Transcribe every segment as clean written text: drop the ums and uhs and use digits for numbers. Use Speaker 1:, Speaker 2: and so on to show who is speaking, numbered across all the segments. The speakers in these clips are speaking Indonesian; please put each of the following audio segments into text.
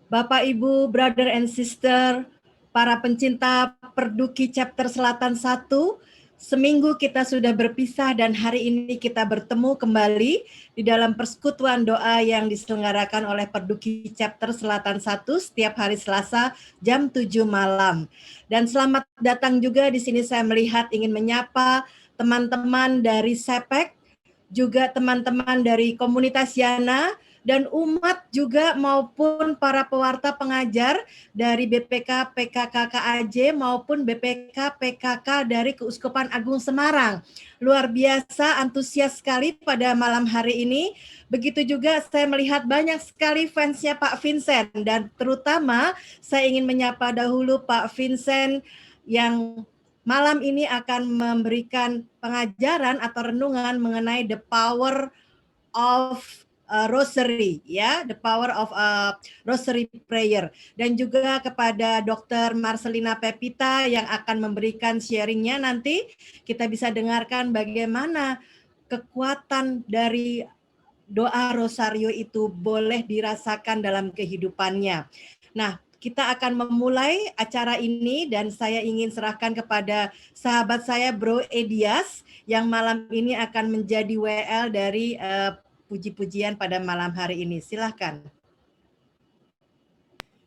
Speaker 1: Bapak Ibu, brother and sister, para pencinta Perduki Chapter Selatan 1, seminggu kita sudah berpisah dan hari ini kita bertemu kembali di dalam persekutuan doa yang diselenggarakan oleh Perduki Chapter Selatan 1 setiap hari Selasa jam 7 malam. Dan selamat datang juga di sini saya melihat ingin menyapa teman-teman dari SEPEK, juga teman-teman dari komunitas Yana, dan umat juga maupun para pewarta pengajar dari BPK PKK KAJ maupun BPK PKK dari Keuskupan Agung Semarang. Luar biasa antusias sekali pada malam hari ini. Begitu juga saya melihat banyak sekali fansnya Pak Vincent, dan terutama saya ingin menyapa dahulu Pak Vincent yang malam ini akan memberikan pengajaran atau renungan mengenai the power of rosary, ya, the power of rosary prayer, dan juga kepada Dr. Marcelina Pepita yang akan memberikan sharingnya. Nanti kita bisa dengarkan bagaimana kekuatan dari doa rosario itu boleh dirasakan dalam kehidupannya. Nah, kita akan memulai acara ini dan saya ingin serahkan kepada sahabat saya Bro Edias yang malam ini akan menjadi WL dari puji-pujian pada malam hari ini. Silahkan.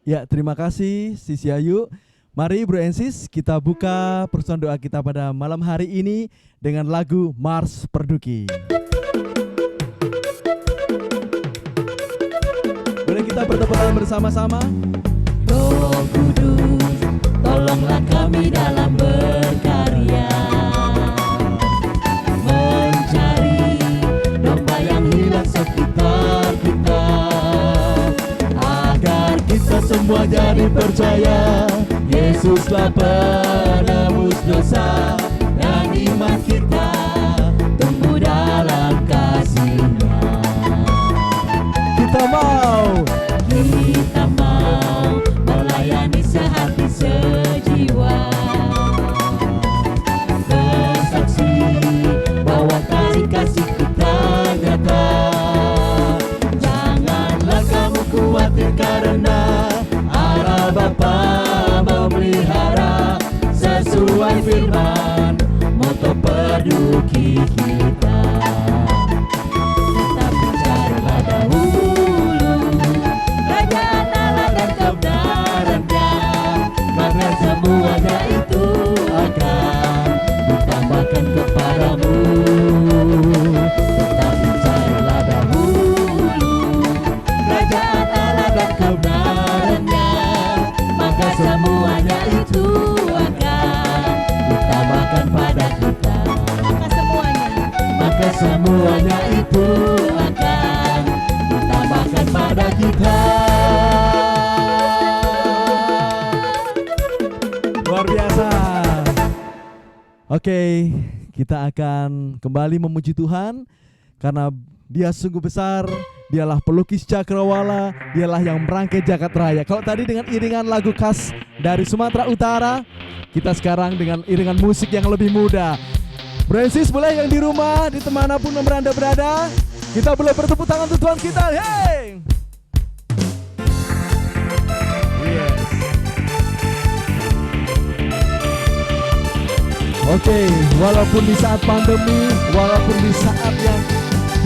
Speaker 2: Ya, terima kasih Sisi Ayu. Mari Bro and Sis, kita buka persekutuan doa kita pada malam hari ini dengan lagu Mars Perduki. Boleh kita bertepuk tangan bersama-sama?
Speaker 3: Roh Kudus, tolonglah kami dalam berkarya, mencari domba yang hilang sekitar kita, agar kita semua jadi percaya Yesuslah penebus dosa, dan iman kita tumbuh dalam kasih-Nya.
Speaker 2: Kita mau
Speaker 3: melayani sehati sejiwa, bersaksi bahwa kasih kita nyata. Janganlah kamu khawatir karena Allah Bapa memelihara, sesuai firman moto Perduki kita. Tetap bicara dahulu kerajaan Allah dan kebenarannya, maka semuanya itu akan ditambahkan kepadamu. Tetap bicaralah dahulu kerajaan Allah dan kebenarannya, maka semuanya itu akan ditambahkan pada kita. Maka semuanya itu akan ditambahkan pada kita.
Speaker 2: luar biasa. Oke, kita akan kembali memuji Tuhan karena Dia sungguh besar. Dialah pelukis cakrawala, dialah yang merangkai jagat raya. Kalau tadi dengan iringan lagu khas dari Sumatera Utara, kita sekarang dengan iringan musik yang lebih muda. Bransis, boleh yang di rumah, di temanapun Anda berada, kita boleh bertepuk tangan untuk Tuhan kita. Hey! Yes. Oke, walaupun di saat pandemi, walaupun di saat yang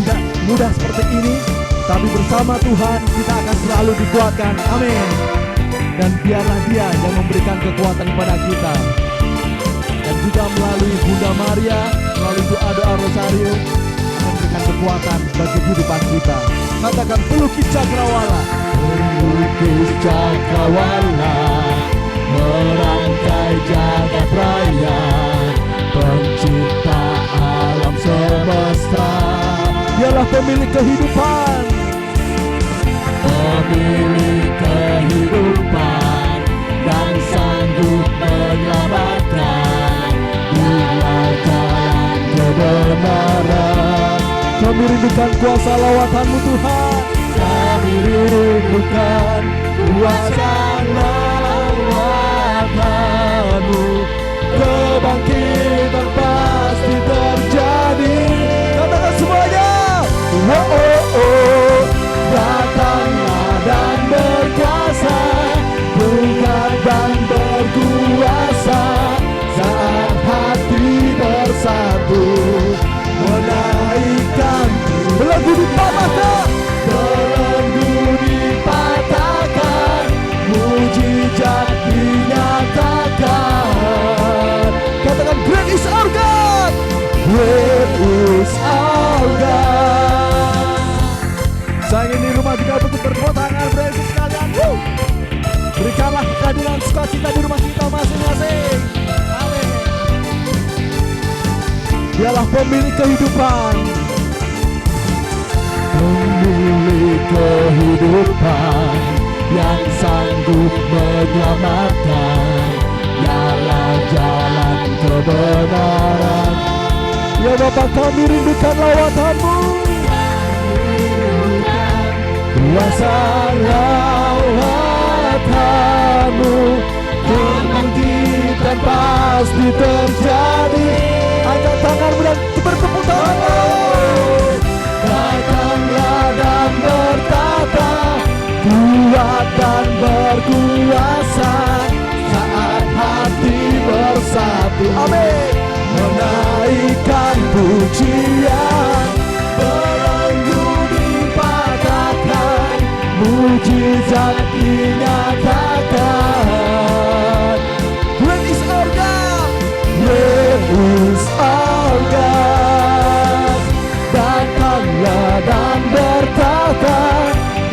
Speaker 2: tidak mudah seperti ini, tapi bersama Tuhan kita akan selalu dikuatkan. Amin. Dan biarlah Dia yang memberikan kekuatan kepada kita. Dan juga melalui Bunda Maria, melalui doa-doa rosario, memberikan kekuatan bagi kehidupan kita. Katakan pelukis cakrawala.
Speaker 3: Pelukis cakrawala, merangkai jagat raya, pencipta alam semesta.
Speaker 2: Dialah pemilik kehidupan,
Speaker 3: pemilik kehidupan, dan sanggup menyelamatkan. Dia jalan kebenaran.
Speaker 2: kami rindukan kuasa lawatan-Mu Tuhan.
Speaker 3: Kami rindukan kuasa lawatan-Mu.
Speaker 2: Kebangkitan pasti terjadi. Katakan semuanya. Oh, oh, oh.
Speaker 3: Datanglah dan
Speaker 2: pemilik kehidupan.
Speaker 3: Pemilik kehidupan yang sanggup menyelamatkan, jalan jalan kebenaran.
Speaker 2: Ya Bapa, kami rindukan lawatan-Mu.
Speaker 3: Kuasa lawatan-Mu, kebangkitan pasti terjadi.
Speaker 2: Angkat tanganmu dan bertepuk tangan.
Speaker 3: Datanglah dan bertata, kuat dan berkuasa, saat hati bersatu.
Speaker 2: Amin.
Speaker 3: Menaikkan pujian, belenggu dipatahkan, mujizat dinyatakan.
Speaker 2: Great is our God.
Speaker 3: Great is our God. Datanglah dan bertata,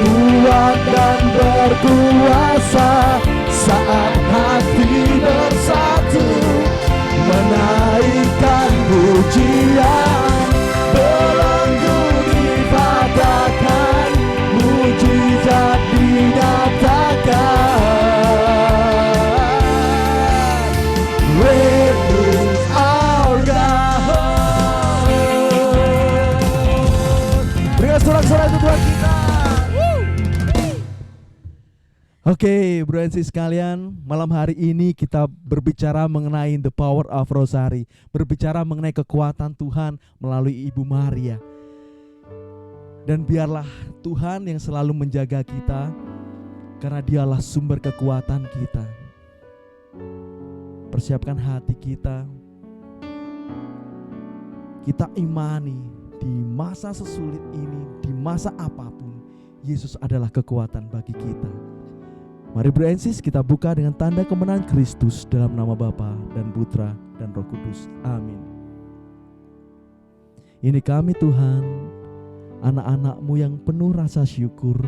Speaker 3: kuat dan berkuasa, saat hati bersatu. Menaikkan pujian, belenggu dipatahkan, mujizat dinyatakan. Great is our God.
Speaker 2: Berikan sorak-sorai itu Tuhan kita. Oke, bro and sis sekalian, malam hari ini kita berbicara mengenai the power of Rosary, berbicara mengenai kekuatan Tuhan melalui Ibu Maria. Dan biarlah Tuhan yang selalu menjaga kita, karena Dialah sumber kekuatan kita. Persiapkan hati kita. Kita imani di masa sesulit ini, di masa apapun, Yesus adalah kekuatan bagi kita. Mari bro and sis, kita buka dengan tanda kemenangan Kristus dalam nama Bapa dan Putra dan Roh Kudus. Amin. Ini kami Tuhan, anak-anak-Mu yang penuh rasa syukur,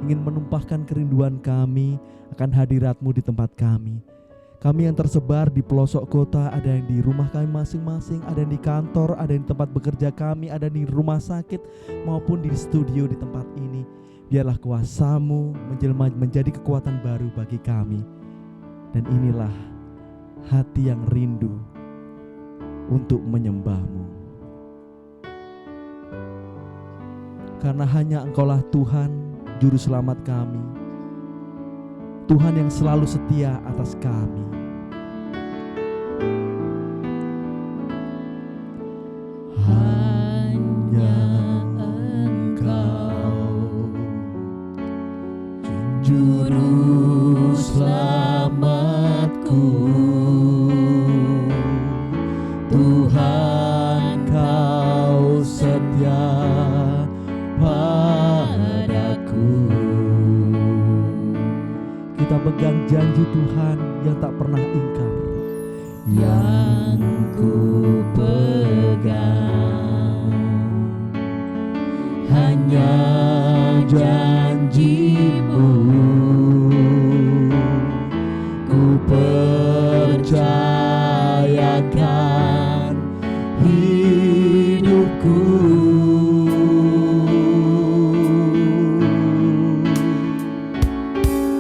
Speaker 2: ingin menumpahkan kerinduan kami akan hadirat-Mu di tempat kami. Kami yang tersebar di pelosok kota, ada yang di rumah kami masing-masing, ada yang di kantor, ada yang di tempat bekerja kami, ada di rumah sakit maupun di studio di tempat ini. Biarlah kuasa-Mu menjelma menjadi kekuatan baru bagi kami. Dan inilah hati yang rindu untuk menyembah-Mu. Karena hanya Engkaulah Tuhan, Juru Selamat kami. Tuhan yang selalu setia atas kami.
Speaker 3: Hanya Engkau, Juru Selamatku, Tuhan Kau setia padaku.
Speaker 2: Kita pegang janji Tuhan yang tak pernah ingkar.
Speaker 3: Yang ku pegang hanya janji-Mu, ku percayakan hidupku.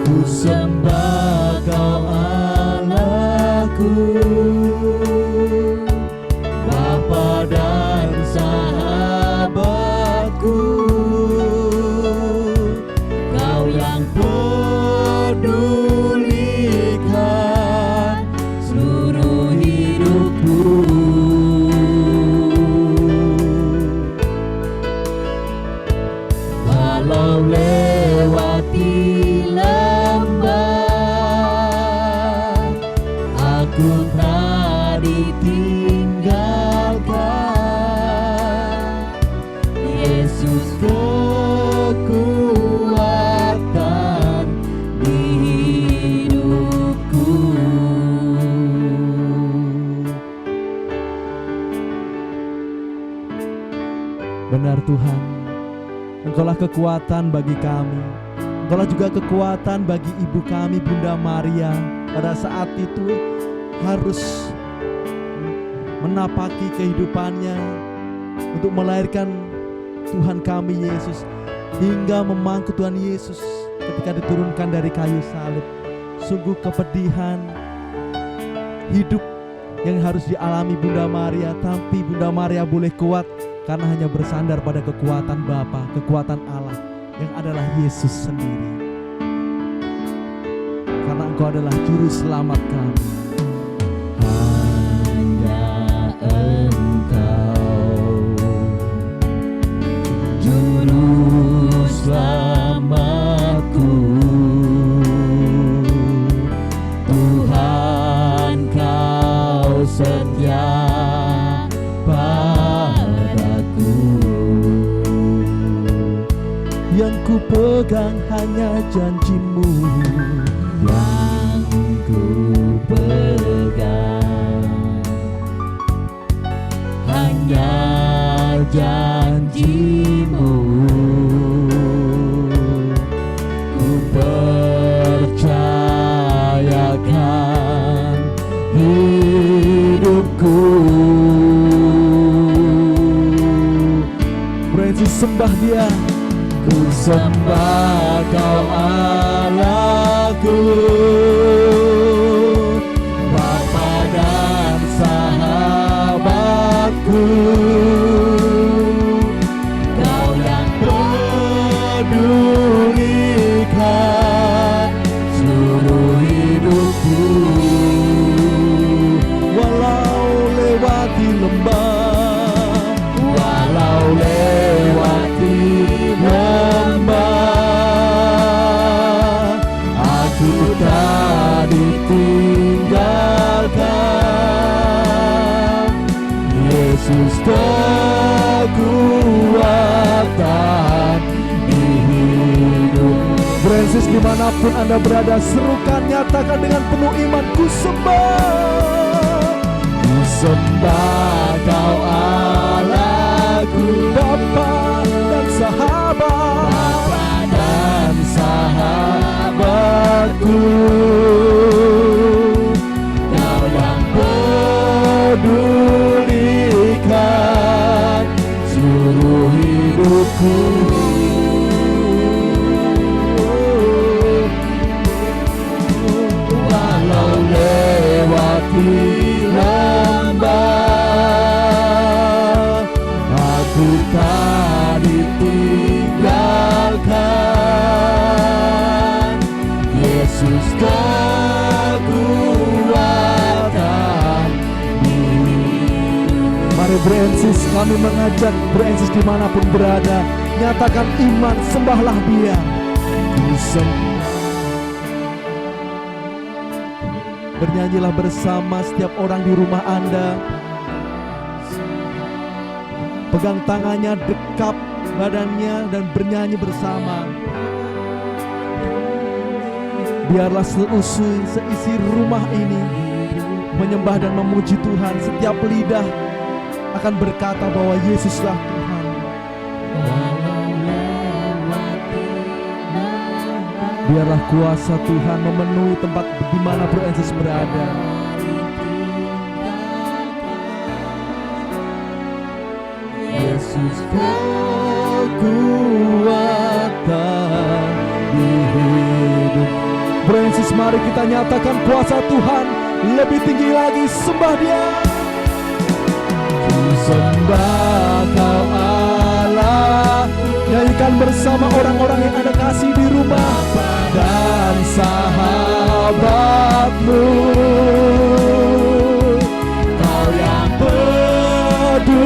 Speaker 3: Ku sembah Kau Allahku, Bapa dan sahabatku, Kau yang pedulikan seluruh hidupku. Walau lewati lembah, aku tak ditinggalkan. Yesus kekuatan di hidupku.
Speaker 2: Benar Tuhan, Engkaulah kekuatan bagi kami. Engkaulah juga kekuatan bagi ibu kami, Bunda Maria. Pada saat itu harus menapaki kehidupannya untuk melahirkan Tuhan kami Yesus, hingga memangku Tuhan Yesus ketika diturunkan dari kayu salib. Sungguh kepedihan hidup yang harus dialami Bunda Maria, tapi Bunda Maria boleh kuat karena hanya bersandar pada kekuatan Bapa, kekuatan Allah yang adalah Yesus sendiri. Karena Engkau adalah juru selamat kami.
Speaker 3: Hanya Engkau juru selamatku, Tuhan Kau setia padaku.
Speaker 2: Yang ku pegang hanya janji-Mu,
Speaker 3: yang ku pegang hanya janji-Mu. Ku percayakan hidupku.
Speaker 2: Yesus sembah Dia.
Speaker 3: Ku sembah Kau Allahku, Bapa dan sahabatku. Kau yang pedulikan seluruh hidupku.
Speaker 2: Walau lewati lembah,
Speaker 3: Walau lewati lembah, aku tak ditinggalkan. Yesus kekuatan di hidup.
Speaker 2: Francis, dimanapun Anda berada, serukan, nyatakan dengan penuh iman, ku sembah.
Speaker 3: Ku sembah Kau Allahku,
Speaker 2: Bapa dan sahabat,
Speaker 3: Bapa dan sahabatku. Kau yang pedulikan seluruh hidupku. Walau lewati lembah, aku tak ditinggalkan. Yesus kekuatan di hidup.
Speaker 2: mari Francis, kami mengajak Francis dimanapun berada, nyatakan iman, sembahlah Dia.
Speaker 3: Ku sembah.
Speaker 2: Bernyanyilah bersama setiap orang di rumah Anda. Pegang tangannya, dekap badannya, dan bernyanyi bersama. Biarlah seisi rumah ini menyembah dan memuji Tuhan. Setiap lidah akan berkata bahwa Yesuslah Tuhan. Biarlah kuasa Tuhan memenuhi tempat di mana Francis berada.
Speaker 3: Yesus kekuatan di hidup.
Speaker 2: Francis, mari kita nyatakan kuasa Tuhan lebih tinggi lagi, sembah Dia.
Speaker 3: Ku sembah Kau Allah,
Speaker 2: Nyanyikan bersama orang-orang yang Anda kasih di rumah
Speaker 3: dan sahabatmu. Kau yang pedulikan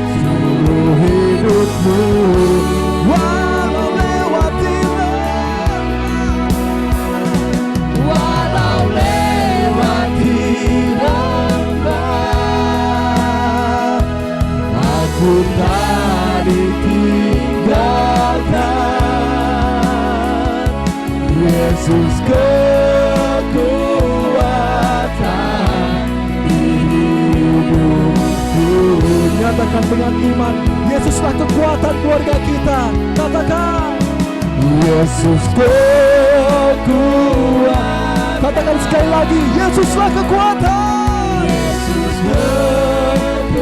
Speaker 3: seluruh hidupmu.
Speaker 2: walau lewati
Speaker 3: Walau lewati lembah, aku tak ditinggalkan. Yesus kekuatan di hidupku.
Speaker 2: Nyatakan dengan iman, Yesuslah kekuatan keluarga kita. Katakan,
Speaker 3: Yesus kekuatan
Speaker 2: Katakan sekali lagi, Yesuslah kekuatan.
Speaker 3: Yesus kekuatan.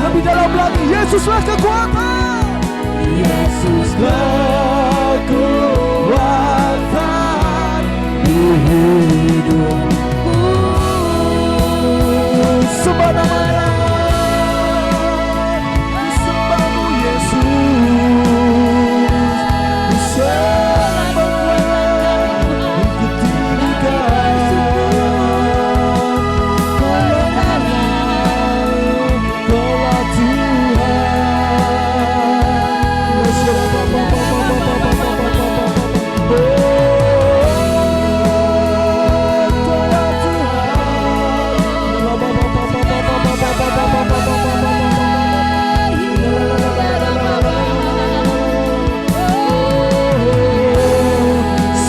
Speaker 2: Lebih dalam lagi, Yesuslah kekuatan.
Speaker 3: Yesus kekuatan di hidupku.
Speaker 2: Sembah nama-Nya, sembahmu Yesus, sembahlah ketinggikan. Kaulah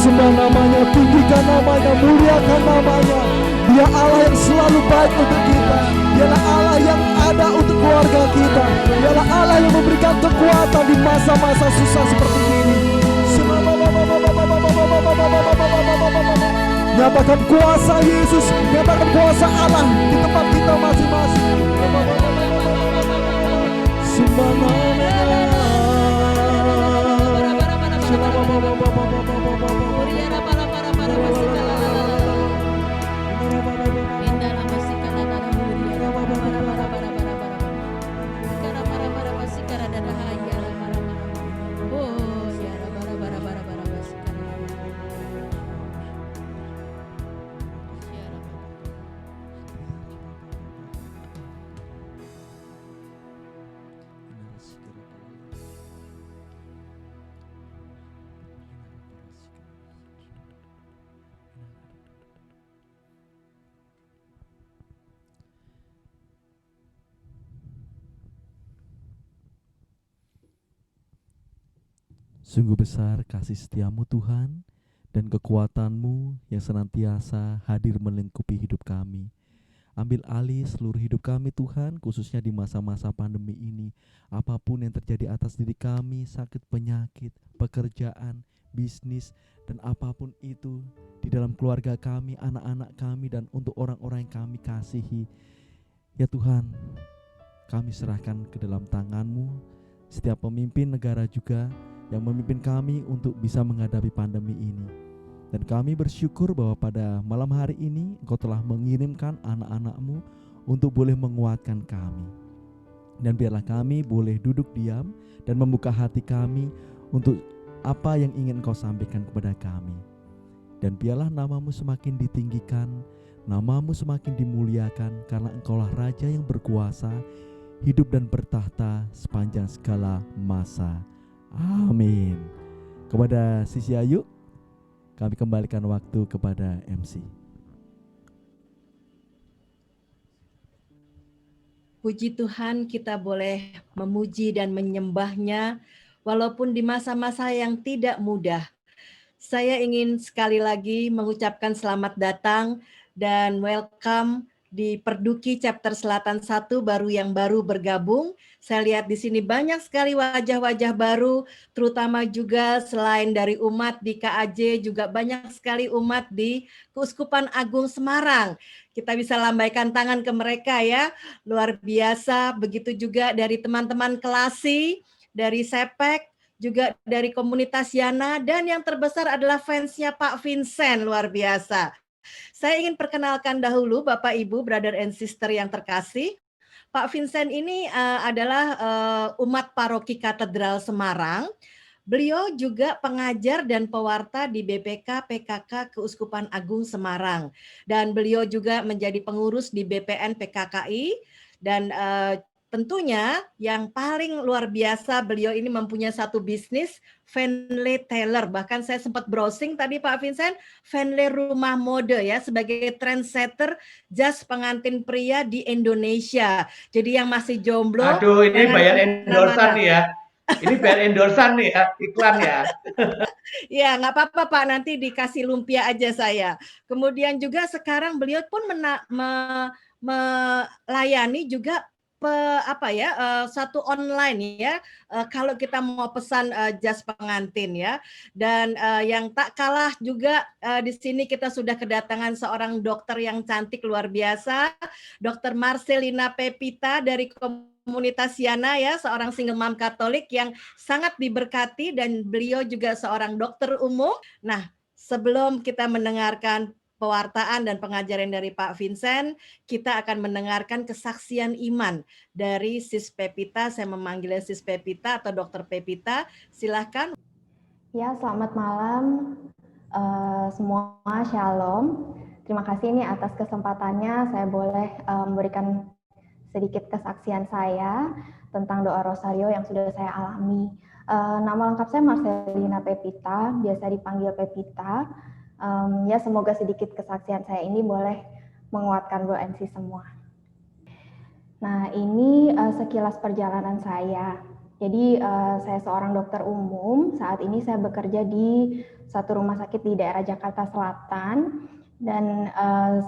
Speaker 2: Sembah namanya, tinggikan namanya, muliakan namanya. Dia Allah yang selalu baik untuk kita. Dialah Allah yang ada untuk keluarga kita. Dialah Allah yang memberikan kekuatan di masa-masa susah seperti ini. Nyatakan kuasa Yesus, nyatakan kuasa Allah di tempat kita masing-masing. Sembah namanya. Sungguh besar kasih setiamu Tuhan, dan kekuatanmu yang senantiasa hadir melingkupi hidup kami. Ambil alih seluruh hidup kami Tuhan, khususnya di masa-masa pandemi ini. Apapun yang terjadi atas diri kami, sakit, penyakit, pekerjaan, bisnis, dan apapun itu di dalam keluarga kami, anak-anak kami, dan untuk orang-orang yang kami kasihi. Ya Tuhan, kami serahkan ke dalam tangan-Mu setiap pemimpin negara juga yang memimpin kami untuk bisa menghadapi pandemi ini. Dan kami bersyukur bahwa pada malam hari ini Engkau telah mengirimkan anak-anak-Mu untuk boleh menguatkan kami. Dan biarlah kami boleh duduk diam dan membuka hati kami untuk apa yang ingin Engkau sampaikan kepada kami. Dan biarlah nama-Mu semakin ditinggikan, nama-Mu semakin dimuliakan, karena Engkaulah Raja yang berkuasa, hidup dan bertahta sepanjang segala masa. Amin. Kepada Sisi Ayu, kami kembalikan waktu kepada MC.
Speaker 1: Puji Tuhan, kita boleh memuji dan menyembah-Nya walaupun di masa-masa yang tidak mudah. Saya ingin sekali lagi mengucapkan selamat datang dan welcome di Perduki Chapter Selatan 1 yang baru bergabung. Saya lihat di sini banyak sekali wajah-wajah baru, terutama juga selain dari umat di KAJ, juga banyak sekali umat di Keuskupan Agung Semarang. Kita bisa lambaikan tangan ke mereka ya, luar biasa. Begitu juga dari teman-teman Kelasi, dari Sepek, juga dari komunitas Yana, dan yang terbesar adalah fansnya Pak Vincent, luar biasa. Saya ingin perkenalkan dahulu Bapak Ibu, brother and sister yang terkasih. Pak Vincent ini adalah umat paroki Katedral Semarang. Beliau juga pengajar dan pewarta di BPK PKK Keuskupan Agung Semarang. Dan beliau juga menjadi pengurus di BPN PKKI. Dan tentunya yang paling luar biasa, beliau ini mempunyai satu bisnis, Venle Tailor. Bahkan saya sempat browsing tadi Pak Vincent, Venle Rumah Mode ya, sebagai trendsetter jas pengantin pria di Indonesia. Jadi yang masih jomblo.
Speaker 4: Aduh, ini bayar endorsan nih ya. Ini bayar endorsan nih ya, iklan ya.
Speaker 1: Ya, nggak apa-apa Pak, nanti dikasih lumpia aja saya. Kemudian juga sekarang beliau pun melayani juga satu online ya, kalau kita mau pesan jas pengantin ya. Dan yang tak kalah juga di sini kita sudah kedatangan seorang dokter yang cantik luar biasa, Dr. Marcelina Pepita dari komunitas Yana ya, seorang single mom Katolik yang sangat diberkati, dan beliau juga seorang dokter umum. Nah, sebelum kita mendengarkan pewartaan dan pengajaran dari Pak Vincent, kita akan mendengarkan kesaksian iman dari Sis Pepita. Saya memanggilnya Sis Pepita atau Dokter Pepita. Silahkan.
Speaker 5: Ya, selamat malam semua, Shalom. Terima kasih nih atas kesempatannya saya boleh memberikan sedikit kesaksian saya tentang doa Rosario yang sudah saya alami. Nama lengkap saya Marcelina Pepita, biasa dipanggil Pepita. Ya, semoga sedikit kesaksian saya ini boleh menguatkan Bro NC semua. Nah, ini sekilas perjalanan saya. Jadi saya seorang dokter umum, saat ini saya bekerja di satu rumah sakit di daerah Jakarta Selatan, dan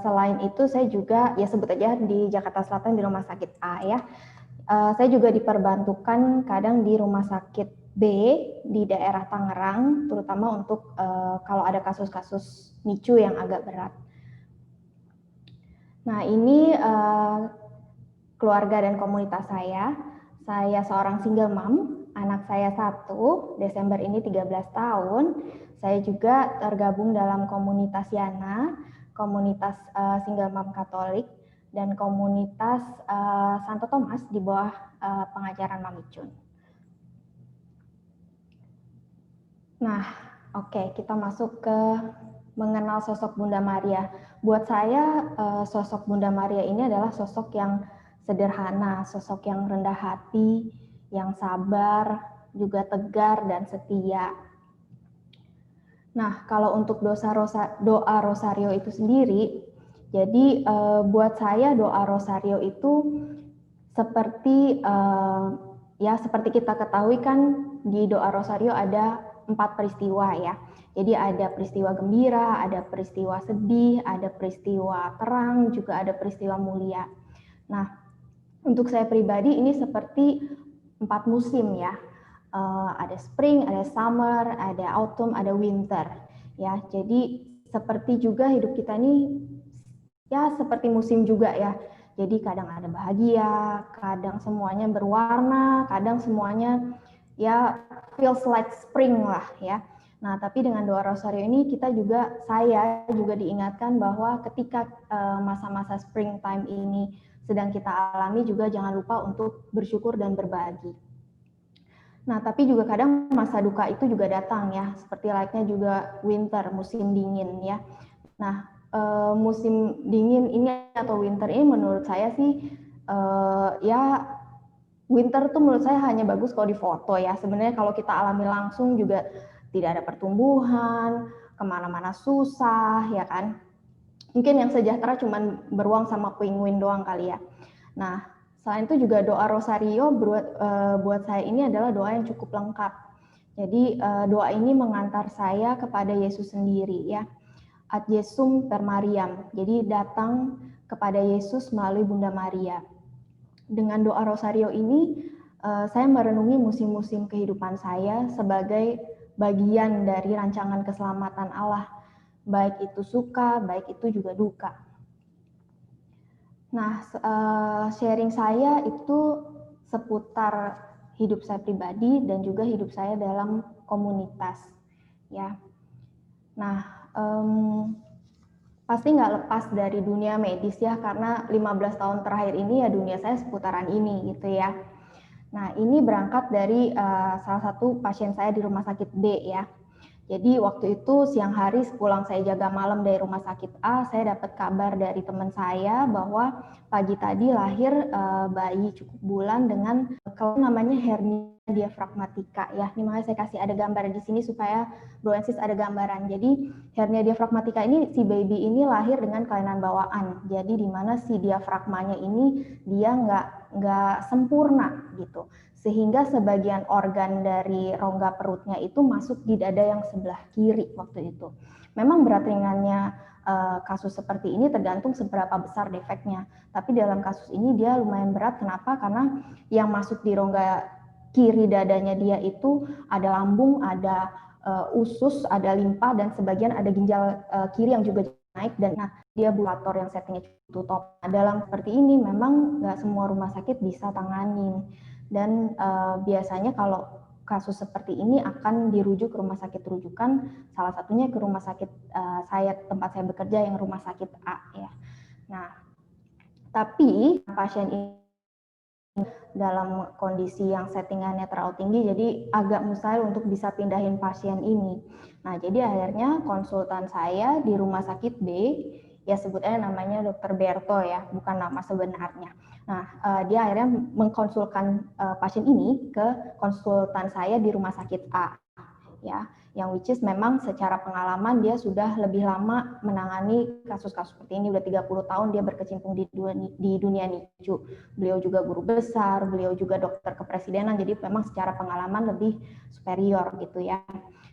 Speaker 5: selain itu saya juga, ya sebut aja di Jakarta Selatan di rumah sakit A ya. Saya juga diperbantukan kadang di rumah sakit B di daerah Tangerang, terutama untuk kalau ada kasus-kasus NICU yang agak berat. Nah, ini keluarga dan komunitas saya. Saya seorang single mom, anak saya 1, Desember ini 13 tahun. Saya juga tergabung dalam komunitas Yana, komunitas single mom Katolik, dan komunitas Santo Thomas di bawah pengajaran Mami Chun. Nah, oke, kita masuk ke mengenal sosok Bunda Maria. Buat saya, sosok Bunda Maria ini adalah sosok yang sederhana, sosok yang rendah hati, yang sabar, juga tegar dan setia. Nah, kalau untuk doa Rosario itu sendiri, jadi buat saya doa Rosario itu seperti seperti kita ketahui kan di doa Rosario ada 4 peristiwa ya. Jadi ada peristiwa gembira, ada peristiwa sedih, ada peristiwa terang, juga ada peristiwa mulia. Nah, untuk saya pribadi ini seperti 4 musim ya. Ada spring, ada summer, ada autumn, ada winter. Ya, jadi seperti juga hidup kita ini ya seperti musim juga ya. Jadi kadang ada bahagia, kadang semuanya berwarna, kadang semuanya ya feels like spring lah ya. Nah, tapi dengan doa Rosario ini saya juga diingatkan bahwa ketika masa-masa springtime ini sedang kita alami, juga jangan lupa untuk bersyukur dan berbagi. Nah, tapi juga kadang masa duka itu juga datang ya, seperti layaknya juga winter, musim dingin ya. Nah, musim dingin ini atau winter ini menurut saya sih winter tuh menurut saya hanya bagus kalau di foto ya. Sebenarnya kalau kita alami langsung juga tidak ada pertumbuhan, kemana-mana susah ya kan. Mungkin yang sejahtera cuma beruang sama penguin doang kali ya. Nah, selain itu juga doa Rosario buat saya ini adalah doa yang cukup lengkap. Jadi doa ini mengantar saya kepada Yesus sendiri ya. Ad Jesum per Mariam. Jadi datang kepada Yesus melalui Bunda Maria. Dengan doa Rosario ini saya merenungi musim-musim kehidupan saya sebagai bagian dari rancangan keselamatan Allah. Baik itu suka, baik itu juga duka. Nah, sharing saya itu seputar hidup saya pribadi dan juga hidup saya dalam komunitas, ya. Nah, pasti nggak lepas dari dunia medis ya, karena 15 tahun terakhir ini ya dunia saya seputaran ini gitu ya. Nah, ini berangkat dari salah satu pasien saya di rumah sakit B ya. Jadi waktu itu siang hari sepulang saya jaga malam dari rumah sakit A, saya dapat kabar dari teman saya bahwa pagi tadi lahir bayi cukup bulan dengan kalau namanya hernia diafragmatika ya. Ini makanya saya kasih ada gambar di sini supaya Bro and Sis ada gambaran. Jadi hernia diafragmatika ini si baby ini lahir dengan kelainan bawaan. Jadi di mana si diafragmanya ini dia nggak sempurna gitu. Sehingga sebagian organ dari rongga perutnya itu masuk di dada yang sebelah kiri waktu itu. Memang berat ringannya kasus seperti ini tergantung seberapa besar defeknya. Tapi dalam kasus ini dia lumayan berat. Kenapa? Karena yang masuk di rongga kiri dadanya dia itu ada lambung, ada usus, ada limpa, dan sebagian ada ginjal kiri yang juga naik, dan dia bulator yang settingnya tutup. Nah, dalam seperti ini memang nggak semua rumah sakit bisa tanganin, dan biasanya kalau kasus seperti ini akan dirujuk ke rumah sakit rujukan, salah satunya ke rumah sakit tempat saya bekerja yang rumah sakit A ya. Nah, tapi pasien ini dalam kondisi yang settingannya terlalu tinggi, jadi agak mustahil untuk bisa pindahin pasien ini. Nah, jadi akhirnya konsultan saya di rumah sakit B, ya sebutnya namanya Dr. Berto ya, bukan nama sebenarnya. Nah, dia akhirnya mengkonsulkan pasien ini ke konsultan saya di rumah sakit A, ya, yang which is memang secara pengalaman dia sudah lebih lama menangani kasus-kasus seperti ini, udah 30 tahun dia berkecimpung di dunia NICU. Beliau juga guru besar, beliau juga dokter kepresidenan, jadi memang secara pengalaman lebih superior gitu ya.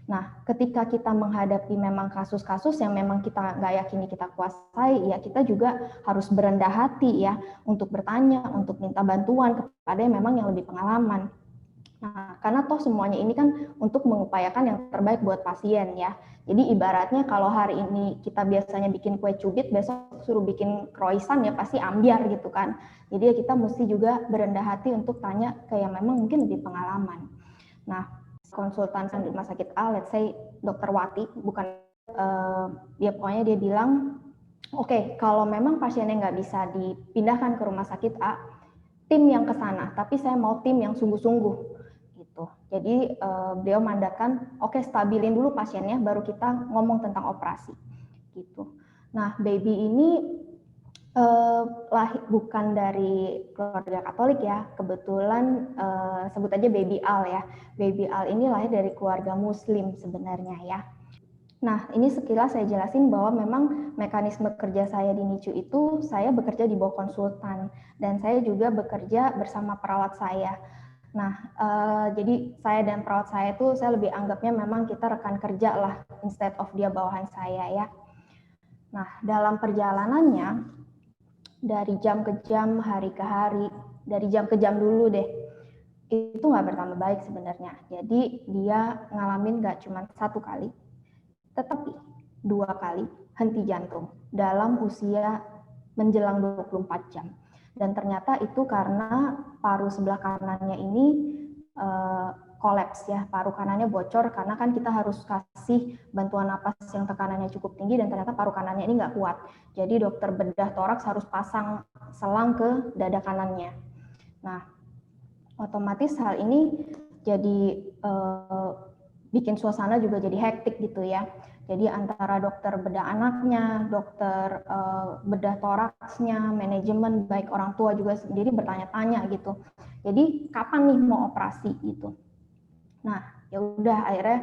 Speaker 5: Nah, ketika kita menghadapi memang kasus-kasus yang memang kita nggak yakini kita kuasai, ya kita juga harus berendah hati ya untuk bertanya, untuk minta bantuan kepada yang memang yang lebih pengalaman. Nah, karena toh semuanya ini kan untuk mengupayakan yang terbaik buat pasien ya. Jadi ibaratnya kalau hari ini kita biasanya bikin kue cubit, besok suruh bikin croissant ya pasti ambiar gitu kan. Jadi ya kita mesti juga berendah hati untuk tanya ke yang memang mungkin lebih pengalaman. Nah, konsultan di rumah sakit A, let's say Dr. Wati, bukan ya pokoknya dia bilang, oke, kalau memang pasiennya nggak bisa dipindahkan ke rumah sakit A, tim yang ke sana, tapi saya mau tim yang sungguh-sungguh. Gitu. Jadi beliau mandatkan, oke, stabilin dulu pasiennya, baru kita ngomong tentang operasi. Gitu. Nah, baby ini bukan dari keluarga Katolik ya, kebetulan sebut aja baby Al ya. Baby Al ini lahir dari keluarga Muslim sebenarnya ya. Nah, ini sekilas saya jelasin bahwa memang mekanisme kerja saya di NICU itu saya bekerja di bawah konsultan, dan saya juga bekerja bersama perawat saya. Nah, jadi saya dan perawat saya itu saya lebih anggapnya memang kita rekan kerja lah, instead of dia bawahan saya ya. Nah, dalam perjalanannya dari jam ke jam, hari ke hari, dari jam ke jam dulu deh, itu nggak bertambah baik sebenarnya. Jadi dia ngalamin nggak cuma 1 kali, tetapi 2 kali henti jantung dalam usia menjelang 24 jam. Dan ternyata itu karena paru sebelah kanannya ini kolaps ya, paru kanannya bocor karena kan kita harus kasih bantuan napas yang tekanannya cukup tinggi, dan ternyata paru kanannya ini nggak kuat. Jadi dokter bedah toraks harus pasang selang ke dada kanannya. Nah, otomatis hal ini jadi bikin suasana juga jadi hektik gitu ya. Jadi antara dokter bedah anaknya, dokter bedah toraksnya, manajemen, baik orang tua juga sendiri bertanya-tanya gitu. Jadi kapan nih mau operasi gitu. Nah, ya udah akhirnya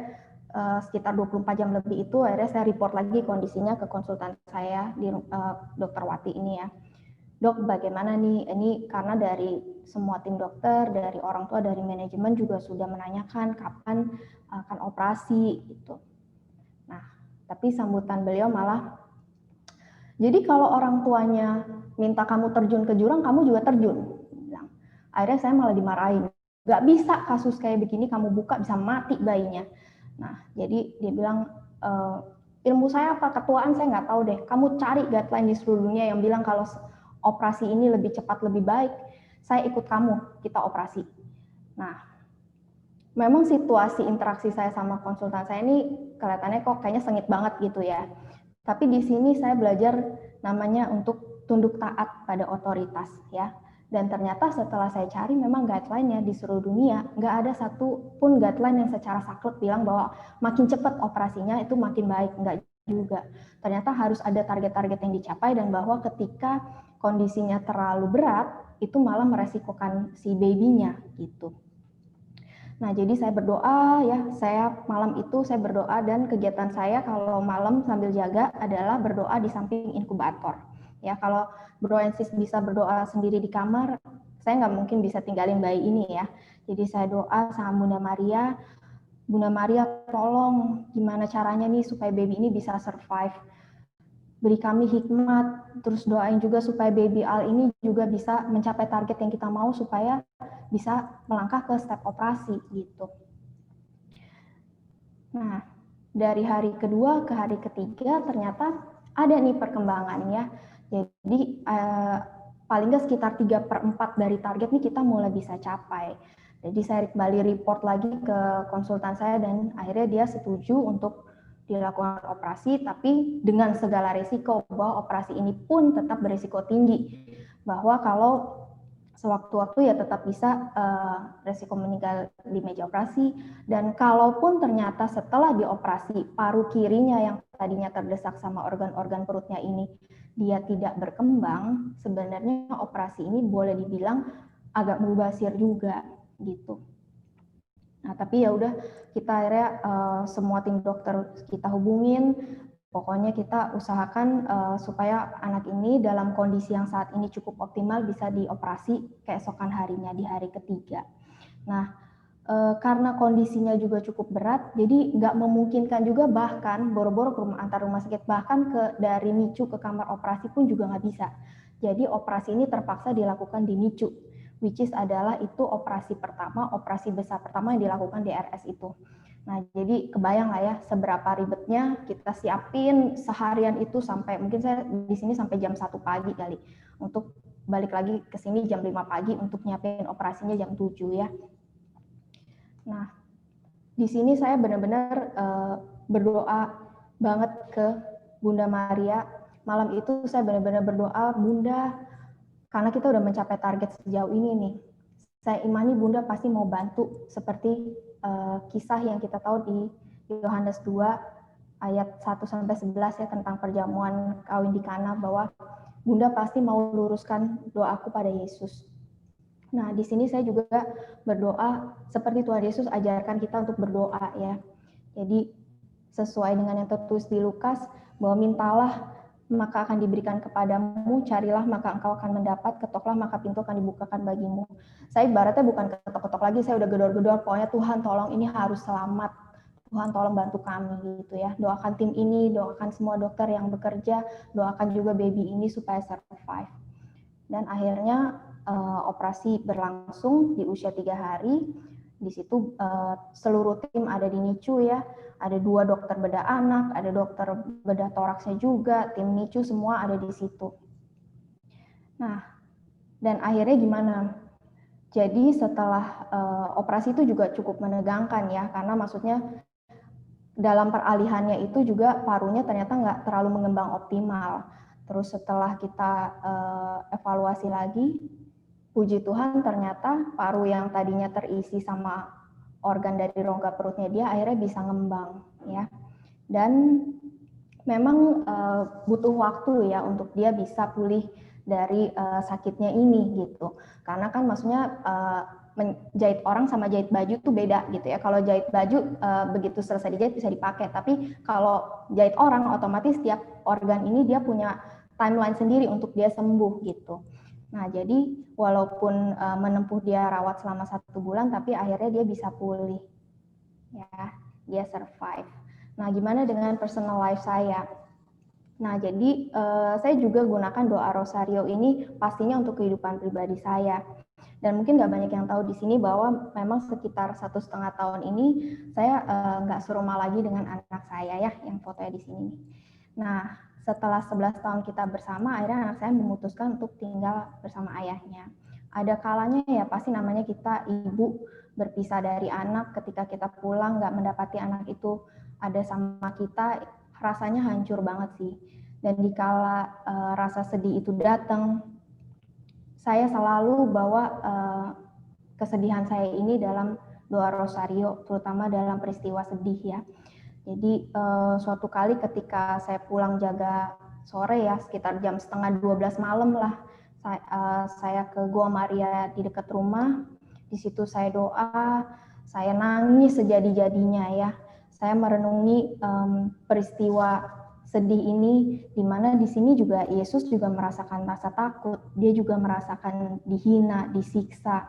Speaker 5: sekitar 24 jam lebih itu akhirnya saya report lagi kondisinya ke konsultan saya di Dr. Wati ini ya. Dok, bagaimana nih? Ini karena dari semua tim dokter, dari orang tua, dari manajemen juga sudah menanyakan kapan akan operasi gitu. Nah, tapi sambutan beliau malah, jadi kalau orang tuanya minta kamu terjun ke jurang, kamu juga terjun. Bilang. Akhirnya saya malah dimarahin. Gak bisa kasus kayak begini kamu buka, bisa mati bayinya. Nah, jadi dia bilang, ilmu saya apa, ketuaan saya nggak tahu deh. Kamu cari guideline di seluruh dunia yang bilang kalau operasi ini lebih cepat, lebih baik. Saya ikut kamu, kita operasi. Nah, memang situasi interaksi saya sama konsultan saya ini kelihatannya kok kayaknya sengit banget gitu ya. Tapi di sini saya belajar namanya untuk tunduk taat pada otoritas ya. Dan ternyata setelah saya cari memang guideline-nya di seluruh dunia nggak ada satu pun guideline yang secara saklek bilang bahwa makin cepat operasinya itu makin baik, nggak juga. Ternyata harus ada target-target yang dicapai, dan bahwa ketika kondisinya terlalu berat itu malah meresikokan si baby-nya gitu. Nah, jadi saya berdoa ya, saya malam itu saya berdoa, dan kegiatan saya kalau malam sambil jaga adalah berdoa di samping inkubator. Ya, kalau Bro and Sis bisa berdoa sendiri di kamar, saya nggak mungkin bisa tinggalin bayi ini ya. Jadi saya doa sama Bunda Maria tolong gimana caranya nih supaya baby ini bisa survive. beri kami hikmat, terus doain juga supaya baby Al ini juga bisa mencapai target yang kita mau supaya bisa melangkah ke step operasi gitu. Nah, dari hari kedua ke hari ketiga ternyata ada nih perkembangannya. Jadi paling nggak sekitar 3/4 dari target nih kita mulai bisa capai. Jadi saya kembali report lagi ke konsultan saya dan akhirnya dia setuju untuk dilakukan operasi, tapi dengan segala risiko bahwa operasi ini pun tetap berisiko tinggi, bahwa kalau sewaktu-waktu ya tetap bisa resiko meninggal di meja operasi, dan kalaupun ternyata setelah dioperasi paru kirinya yang tadinya terdesak sama organ-organ perutnya ini dia tidak berkembang, sebenarnya operasi ini boleh dibilang agak mubazir juga gitu. Nah, tapi ya udah kita akhirnya semua tim dokter kita hubungin, pokoknya kita usahakan supaya anak ini dalam kondisi yang saat ini cukup optimal bisa dioperasi keesokan harinya di hari ketiga. Nah, karena kondisinya juga cukup berat, jadi nggak memungkinkan juga bahkan boro-boro ke antar rumah sakit, bahkan dari NICU ke kamar operasi pun juga nggak bisa. Jadi operasi ini terpaksa dilakukan di NICU, which is adalah itu operasi pertama, operasi besar pertama yang dilakukan di RS itu. Nah, jadi kebayang lah ya seberapa ribetnya kita siapin seharian itu sampai mungkin saya di sini sampai jam 1 pagi kali untuk balik lagi ke sini jam 5 pagi untuk nyiapin operasinya jam 7 ya. Nah, di sini saya benar-benar berdoa banget ke Bunda Maria. Malam itu saya benar-benar berdoa, Bunda, karena kita udah mencapai target sejauh ini nih. Saya imani Bunda pasti mau bantu seperti kisah yang kita tahu di Yohanes 2 ayat 1-11 ya tentang perjamuan kawin di Kana, bahwa Bunda pasti mau luruskan doaku pada Yesus. Nah, di sini saya juga berdoa seperti Tuhan Yesus ajarkan kita untuk berdoa ya. Jadi sesuai dengan yang tertulis di Lukas, bahwa mintalah maka akan diberikan kepadamu, carilah maka engkau akan mendapat, ketoklah maka pintu akan dibukakan bagimu. Saya ibaratnya bukan ketok-ketok lagi, saya udah gedor-gedor, pokoknya Tuhan tolong ini harus selamat, Tuhan tolong bantu kami gitu ya. Doakan tim ini, doakan semua dokter yang bekerja, doakan juga baby ini supaya survive. Dan akhirnya operasi berlangsung di usia 3 hari. Di situ seluruh tim ada di NICU ya, ada 2 dokter bedah anak, ada dokter bedah toraksnya juga, tim NICU semua ada di situ. Nah, dan akhirnya gimana? Jadi setelah operasi itu juga cukup menegangkan ya, karena maksudnya dalam peralihannya itu juga parunya ternyata nggak terlalu mengembang optimal. Terus setelah kita evaluasi lagi, puji Tuhan ternyata paru yang tadinya terisi sama organ dari rongga perutnya dia akhirnya bisa ngembang ya. Dan memang butuh waktu ya untuk dia bisa pulih dari sakitnya ini gitu. Karena kan maksudnya menjahit orang sama jahit baju tuh beda gitu ya. Kalau jahit baju begitu selesai dijahit bisa dipakai, tapi kalau jahit orang otomatis tiap organ ini dia punya timeline sendiri untuk dia sembuh gitu. Nah, jadi walaupun menempuh dia rawat selama 1 bulan, tapi akhirnya dia bisa pulih, ya, dia survive. Nah, gimana dengan personal life saya? Nah, jadi saya juga gunakan doa rosario ini pastinya untuk kehidupan pribadi saya. Dan mungkin nggak banyak yang tahu di sini bahwa memang sekitar 1,5 tahun ini saya nggak serumah lagi dengan anak saya ya, yang fotonya di sini. Nah, setelah 11 tahun kita bersama, akhirnya anak saya memutuskan untuk tinggal bersama ayahnya. Ada kalanya ya pasti namanya kita ibu berpisah dari anak, ketika kita pulang nggak mendapati anak itu ada sama kita, rasanya hancur banget sih. Dan dikala rasa sedih itu datang, saya selalu bawa kesedihan saya ini dalam doa rosario, terutama dalam peristiwa sedih ya. Jadi suatu kali ketika saya pulang jaga sore ya, sekitar jam 11:30 malam lah, saya ke Gua Maria di dekat rumah. Di situ saya doa, saya nangis sejadi-jadinya ya. Saya merenungi peristiwa sedih ini, di mana di sini juga Yesus juga merasakan rasa takut, dia juga merasakan dihina, disiksa.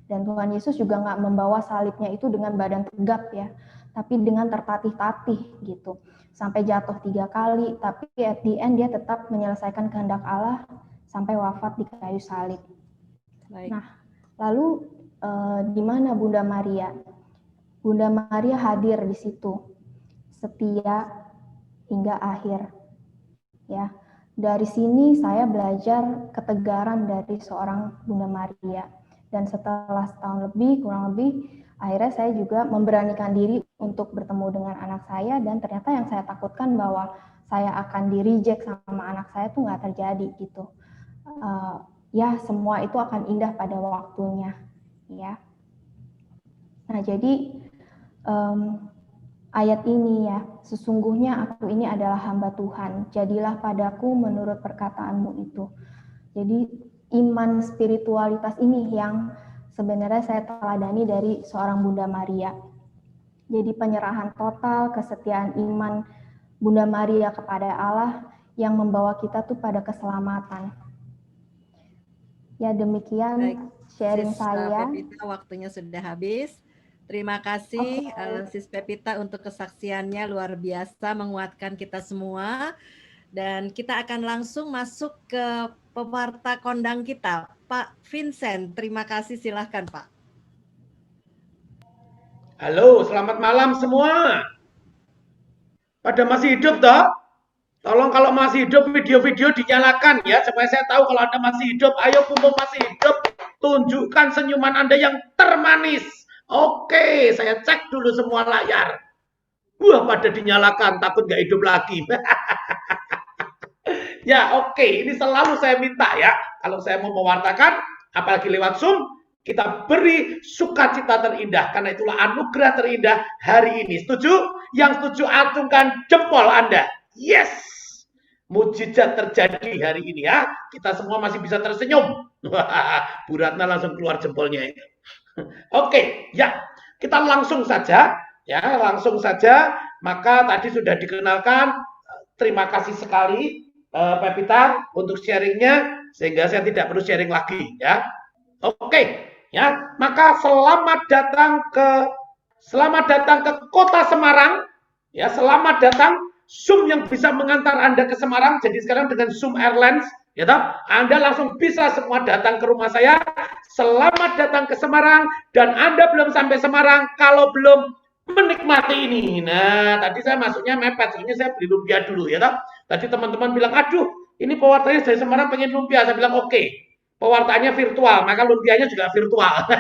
Speaker 5: Dan Tuhan Yesus juga nggak membawa salibnya itu dengan badan tegap ya, tapi dengan tertatih-tatih gitu. Sampai jatuh 3 kali, tapi at the end dia tetap menyelesaikan kehendak Allah sampai wafat di kayu salib.
Speaker 1: Baik.
Speaker 5: Nah, lalu di mana Bunda Maria? Bunda Maria hadir di situ, setia hingga akhir. Ya, dari sini saya belajar ketegaran dari seorang Bunda Maria. Dan setelah setahun lebih, kurang lebih, akhirnya saya juga memberanikan diri untuk bertemu dengan anak saya, dan ternyata yang saya takutkan bahwa saya akan di-reject sama anak saya tuh nggak terjadi gitu. Ya, semua itu akan indah pada waktunya, ya. Nah, jadi ayat ini ya, sesungguhnya aku ini adalah hamba Tuhan, jadilah padaku menurut perkataanmu itu. Jadi iman spiritualitas ini yang sebenarnya saya teladani dari seorang Bunda Maria. Jadi penyerahan total, kesetiaan iman Bunda Maria kepada Allah yang membawa kita tuh pada keselamatan. Ya, demikian
Speaker 1: Baik,
Speaker 5: sharing
Speaker 1: Sis
Speaker 5: saya.
Speaker 1: Pepita, waktunya sudah habis. Terima kasih Sis Pepita untuk kesaksiannya, luar biasa menguatkan kita semua. Dan kita akan langsung masuk ke pewarta kondang kita, Pak Vincent. Terima kasih, silahkan Pak.
Speaker 4: Halo, selamat malam semua. Pada masih hidup toh? Tolong kalau masih hidup video-video dinyalakan ya, supaya saya tahu kalau Anda masih hidup. Ayo mumpung masih hidup, tunjukkan senyuman Anda yang termanis. Oke, saya cek dulu semua layar. Wah, pada dinyalakan, takut nggak hidup lagi. Ya, oke, ini selalu saya minta ya, kalau saya mau mewartakan, apalagi lewat Zoom, kita beri sukacita terindah, karena itulah anugerah terindah hari ini. Setuju? Yang setuju acungkan jempol Anda. Yes! Mujizat terjadi hari ini ya. Kita semua masih bisa tersenyum. Bu Ratna langsung keluar jempolnya itu. Oke, ya. Kita langsung saja. Ya, langsung saja. Maka tadi sudah dikenalkan. Terima kasih sekali Pepita untuk sharingnya. Sehingga saya tidak perlu sharing lagi ya. Oke, ya. Maka selamat datang ke Kota Semarang. Ya, selamat datang Zoom yang bisa mengantar Anda ke Semarang. Jadi sekarang dengan Zoom Airlines, ya toh, Anda langsung bisa semua datang ke rumah saya. Selamat datang ke Semarang. Dan Anda belum sampai Semarang kalau belum menikmati ini. Nah, tadi saya masuknya mepet, soalnya saya beli lumpia dulu, ya toh. Tadi teman-teman bilang, aduh, ini pewartanya dari Semarang pengen lumpia. Saya bilang, oke, pewartanya virtual, maka lumpianya juga virtual.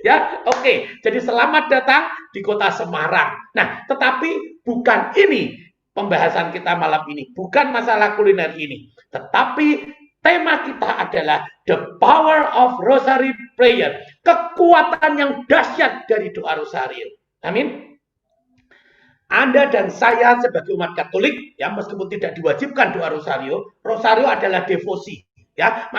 Speaker 4: Ya, oke. Jadi selamat datang di Kota Semarang. Nah, tetapi bukan ini pembahasan kita malam ini, bukan masalah kuliner ini, tetapi tema kita adalah the power of rosary prayer, kekuatan yang dahsyat dari doa rosario. Amin. Anda dan saya sebagai umat Katolik, ya meskipun tidak diwajibkan doa rosario, rosario adalah devosi, ya.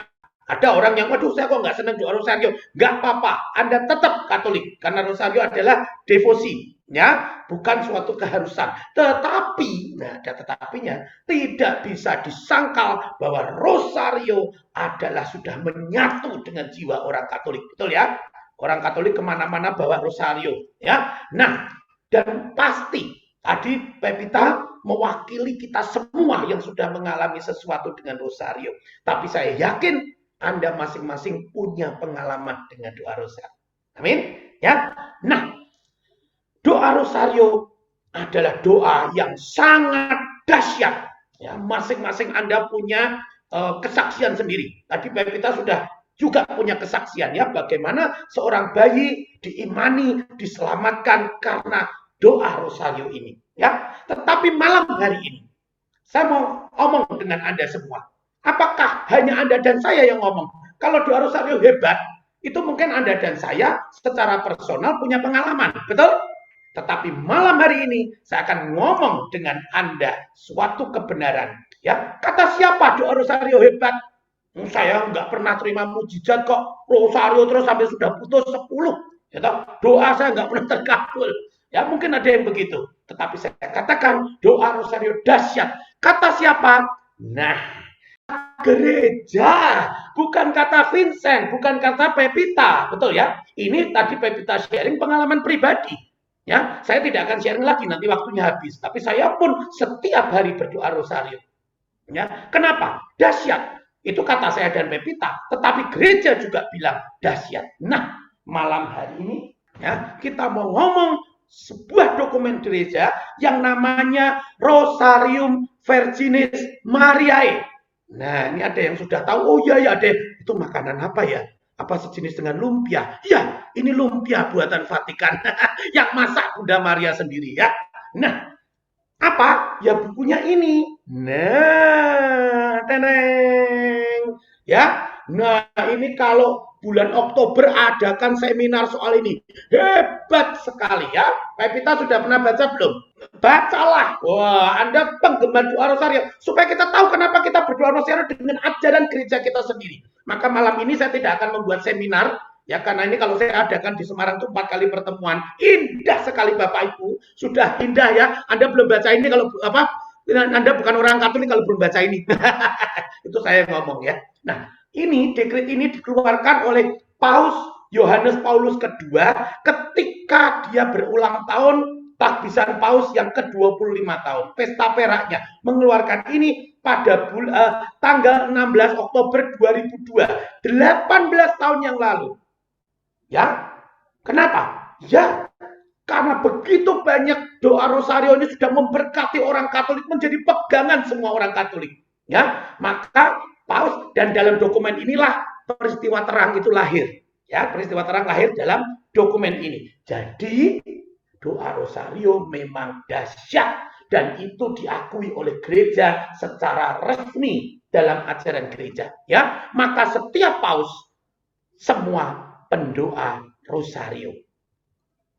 Speaker 4: Ada orang yang, waduh saya kok nggak senang doa rosario. Nggak apa-apa, Anda tetap Katolik. Karena rosario adalah devosi. Ya, bukan suatu keharusan. Tetapi, nah ada tetapinya, tidak bisa disangkal bahwa rosario adalah sudah menyatu dengan jiwa orang Katolik. Betul ya? Orang Katolik kemana-mana bawa rosario. Ya, nah, dan pasti tadi Pepita mewakili kita semua yang sudah mengalami sesuatu dengan rosario. Tapi saya yakin Anda masing-masing punya pengalaman dengan doa rosario. Amin. Ya. Nah, doa rosario adalah doa yang sangat dahsyat. Ya, masing-masing Anda punya kesaksian sendiri. Tadi Pepita sudah juga punya kesaksian ya, bagaimana seorang bayi diimani, diselamatkan karena doa rosario ini. Ya, tetapi malam hari ini saya mau ngomong dengan Anda semua. Apakah hanya Anda dan saya yang ngomong? Kalau doa rosario hebat, itu mungkin Anda dan saya secara personal punya pengalaman, betul? Tetapi malam hari ini saya akan ngomong dengan Anda suatu kebenaran. Ya, kata siapa doa rosario hebat? Saya nggak pernah terima mujizat kok. Rosario terus sampai sudah putus 10. Ya, doa saya nggak pernah terkabul. Ya, mungkin ada yang begitu. Tetapi saya katakan doa rosario dahsyat. Kata siapa? Nah, gereja, bukan kata Vincent, bukan kata Pepita, betul ya? Ini tadi Pepita sharing pengalaman pribadi. Ya, saya tidak akan sharing lagi, nanti waktunya habis. Tapi saya pun setiap hari berdoa rosario. Ya, kenapa? Dahsyat. Itu kata saya dan Pepita. Tetapi gereja juga bilang dahsyat. Nah, malam hari ini ya kita mau ngomong sebuah dokumen gereja yang namanya Rosarium Virginis Mariae. Nah, ini ada yang sudah tahu. Oh iya ya, ada. Itu makanan apa ya? Apa sejenis dengan lumpia? Ya, ini lumpia buatan Vatikan yang masak Bunda Maria sendiri ya. Nah, apa? Ya bukunya ini. Nah, teneng. Ya. Nah, ini kalau bulan Oktober adakan seminar soal ini. Hebat sekali ya. Pepita sudah pernah baca belum? Bacalah. Wah, Anda penggemar doa rosario. Supaya kita tahu kenapa kita berdoa rosario dengan ajaran gereja kita sendiri. Maka malam ini saya tidak akan membuat seminar. Ya, karena ini kalau saya adakan di Semarang itu 4 kali pertemuan. Indah sekali Bapak Ibu. Sudah indah ya. Anda belum baca ini kalau apa? Anda bukan orang Katolik kalau belum baca ini. Itu saya ngomong ya. Nah, ini dekret ini dikeluarkan oleh Paus Yohanes Paulus II ketika dia berulang tahun tahbisan Paus yang ke-25 tahun. Pesta peraknya mengeluarkan ini pada tanggal 16 Oktober 2002. 18 tahun yang lalu. Ya, kenapa? Ya, karena begitu banyak doa rosario ini sudah memberkati orang Katolik, menjadi pegangan semua orang Katolik. Ya, maka Paus, dan dalam dokumen inilah peristiwa terang itu lahir. Ya, peristiwa terang lahir dalam dokumen ini. Jadi doa rosario memang dahsyat dan itu diakui oleh gereja secara resmi dalam ajaran gereja. Ya, maka setiap Paus semua pendoa rosario.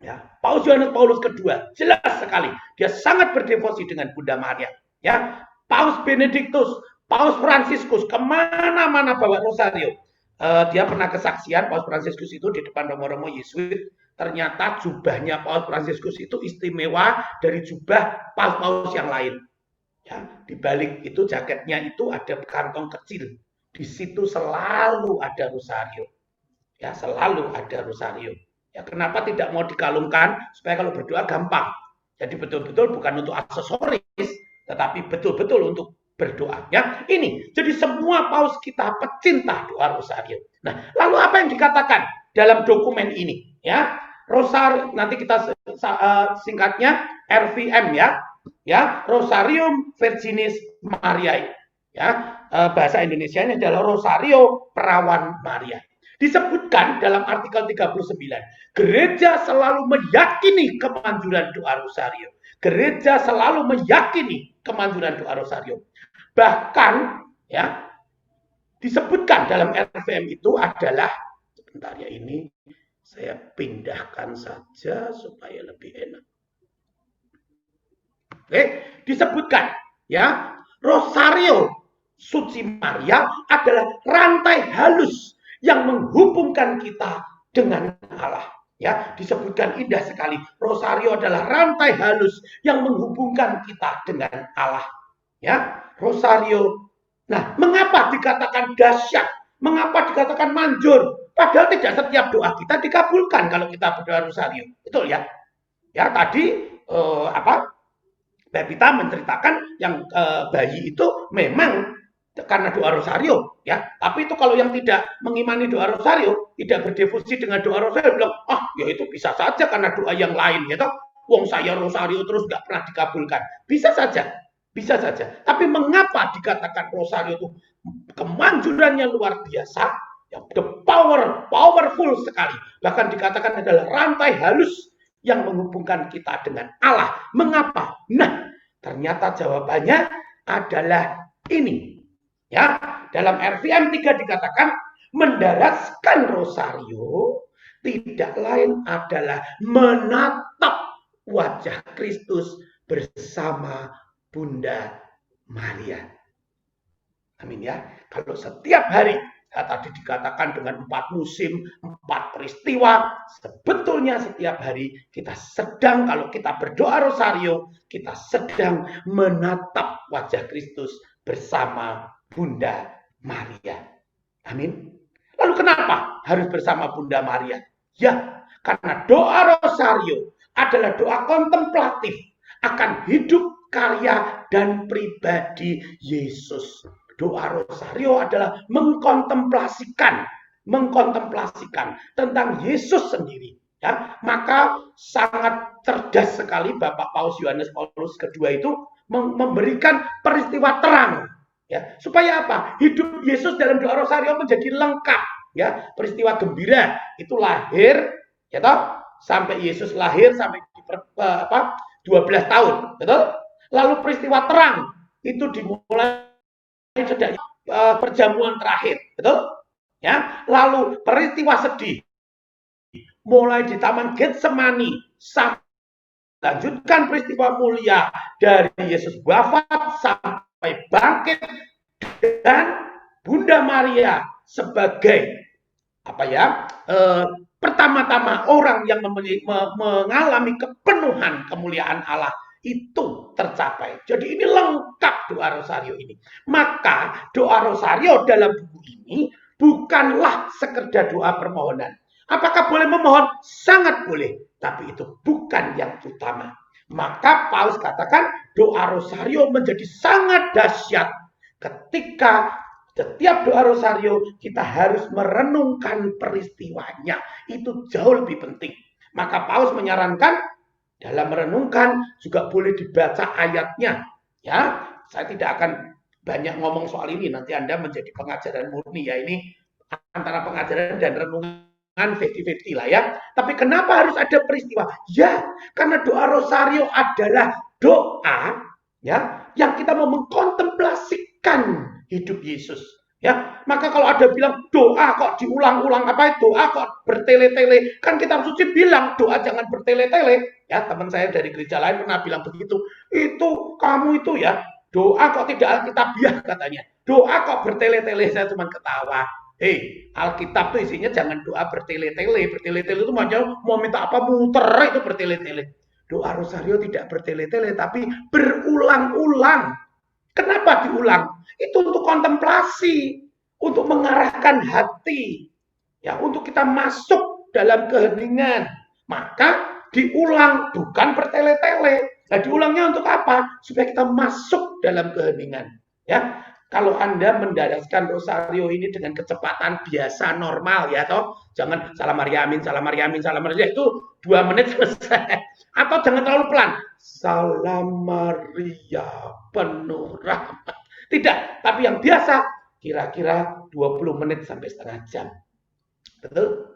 Speaker 4: Ya, Paus Yohanes Paulus II jelas sekali dia sangat berdevosi dengan Bunda Maria. Ya, Paus Benediktus, Paus Fransiskus kemana-mana bawa rosario. Dia pernah kesaksian Paus Fransiskus itu di depan romo-romo Yesuit. Ternyata jubahnya Paus Fransiskus itu istimewa dari jubah paus-paus yang lain. Ya, di balik itu jaketnya itu ada kantong kecil. Di situ selalu ada rosario. Ya, selalu ada rosario. Ya, kenapa tidak mau dikalungkan supaya kalau berdoa gampang. Jadi betul-betul bukan untuk aksesoris, tetapi betul-betul untuk berdoa. Ya, ini. Jadi semua paus kita pecinta doa rosario. Nah, lalu apa yang dikatakan dalam dokumen ini? Ya, rosario nanti kita singkatnya RVM ya. Ya, Rosarium Virginis Mariae. Ya, bahasa Indonesianya adalah Rosario Perawan Maria. Disebutkan dalam artikel 39, gereja selalu meyakini kemanjuran doa rosario. Gereja selalu meyakini kemanjuran doa rosario. Bahkan ya disebutkan dalam RVM itu adalah, sebentar ya, ini saya pindahkan saja supaya lebih enak. Oke, disebutkan ya, rosario Suci Maria adalah rantai halus yang menghubungkan kita dengan Allah. Ya, disebutkan indah sekali. Rosario adalah rantai halus yang menghubungkan kita dengan Allah. Ya, rosario. Nah, mengapa dikatakan dahsyat? Mengapa dikatakan manjur? Padahal tidak setiap doa kita dikabulkan kalau kita berdoa rosario. Betul ya? Ya, tadi Pepita menceritakan yang bayi itu memang karena doa rosario, ya. Tapi itu kalau yang tidak mengimani doa rosario, tidak berdevosi dengan doa rosario, bilang, ya itu bisa saja karena doa yang lain, ya toh. Wong saya rosario terus nggak pernah dikabulkan. Bisa saja, bisa saja. Tapi mengapa dikatakan rosario itu kemanjurannya luar biasa? Ya, the powerful sekali. Bahkan dikatakan adalah rantai halus yang menghubungkan kita dengan Allah. Mengapa? Nah, ternyata jawabannya adalah ini. Ya, dalam RVM 3 dikatakan mendaraskan rosario tidak lain adalah menatap wajah Kristus bersama Bunda Maria. Amin ya. Kalau setiap hari, ya, tadi dikatakan dengan 4 musim, 4 peristiwa, sebetulnya setiap hari kita sedang, kalau kita berdoa rosario, kita sedang menatap wajah Kristus bersama Bunda Maria. Amin. Lalu kenapa harus bersama Bunda Maria? Ya, karena doa rosario adalah doa kontemplatif akan hidup, karya, dan pribadi Yesus. Doa rosario adalah mengkontemplasikan tentang Yesus sendiri. Ya, maka sangat cerdas sekali Bapak Paus Yohanes Paulus II itu memberikan peristiwa terang. Ya, supaya apa? Hidup Yesus dalam doa rosario menjadi lengkap. Ya, peristiwa gembira itu lahir, ya toh, sampai Yesus lahir sampai 12 tahun, betul? Lalu peristiwa terang itu dimulai sejak perjamuan terakhir, betul? Ya, lalu peristiwa sedih mulai di Taman Getsemani sampai lanjutkan peristiwa mulia dari Yesus wafat sampai bangkit dan Bunda Maria sebagai pertama-tama orang yang mengalami kepenuhan kemuliaan Allah itu tercapai. Jadi ini lengkap doa rosario ini. Maka doa rosario dalam buku ini bukanlah sekedar doa permohonan. Apakah boleh memohon? Sangat boleh. Tapi itu bukan yang utama. Maka Paus katakan doa rosario menjadi sangat dahsyat ketika setiap doa rosario kita harus merenungkan peristiwanya. Itu jauh lebih penting. Maka Paus menyarankan dalam merenungkan juga boleh dibaca ayatnya. Ya, saya tidak akan banyak ngomong soal ini. Nanti Anda menjadi pengajaran murni ya. Ini antara pengajaran dan renungan 50-50 lah ya. Tapi kenapa harus ada peristiwa? Ya, karena doa rosario adalah doa ya yang kita mau mengkontemplasikan hidup Yesus. Ya, maka kalau ada bilang doa kok diulang-ulang, doa kok bertele-tele, kan kitab suci bilang doa jangan bertele-tele. Ya, teman saya dari gereja lain pernah bilang begitu. Itu kamu itu ya, doa kok tidak alkitabiah katanya. Doa kok bertele-tele, saya cuma ketawa. Alkitab itu isinya jangan doa bertele-tele. Bertele-tele itu macam mau minta apa muter itu bertele-tele. Doa rosario tidak bertele-tele tapi berulang-ulang. Kenapa diulang? Itu untuk kontemplasi, untuk mengarahkan hati, ya, untuk kita masuk dalam keheningan. Maka diulang, bukan bertele-tele. Nah, diulangnya untuk apa? Supaya kita masuk dalam keheningan. Ya, kalau Anda mendaraskan rosario ini dengan kecepatan biasa normal, ya, toh, jangan salam Maria amin, salam Maria amin, salam Maria itu 2 menit selesai. Atau jangan terlalu pelan. Salam Maria penuh rahmat. Tidak, tapi yang biasa kira-kira 20 menit sampai setengah jam. Betul?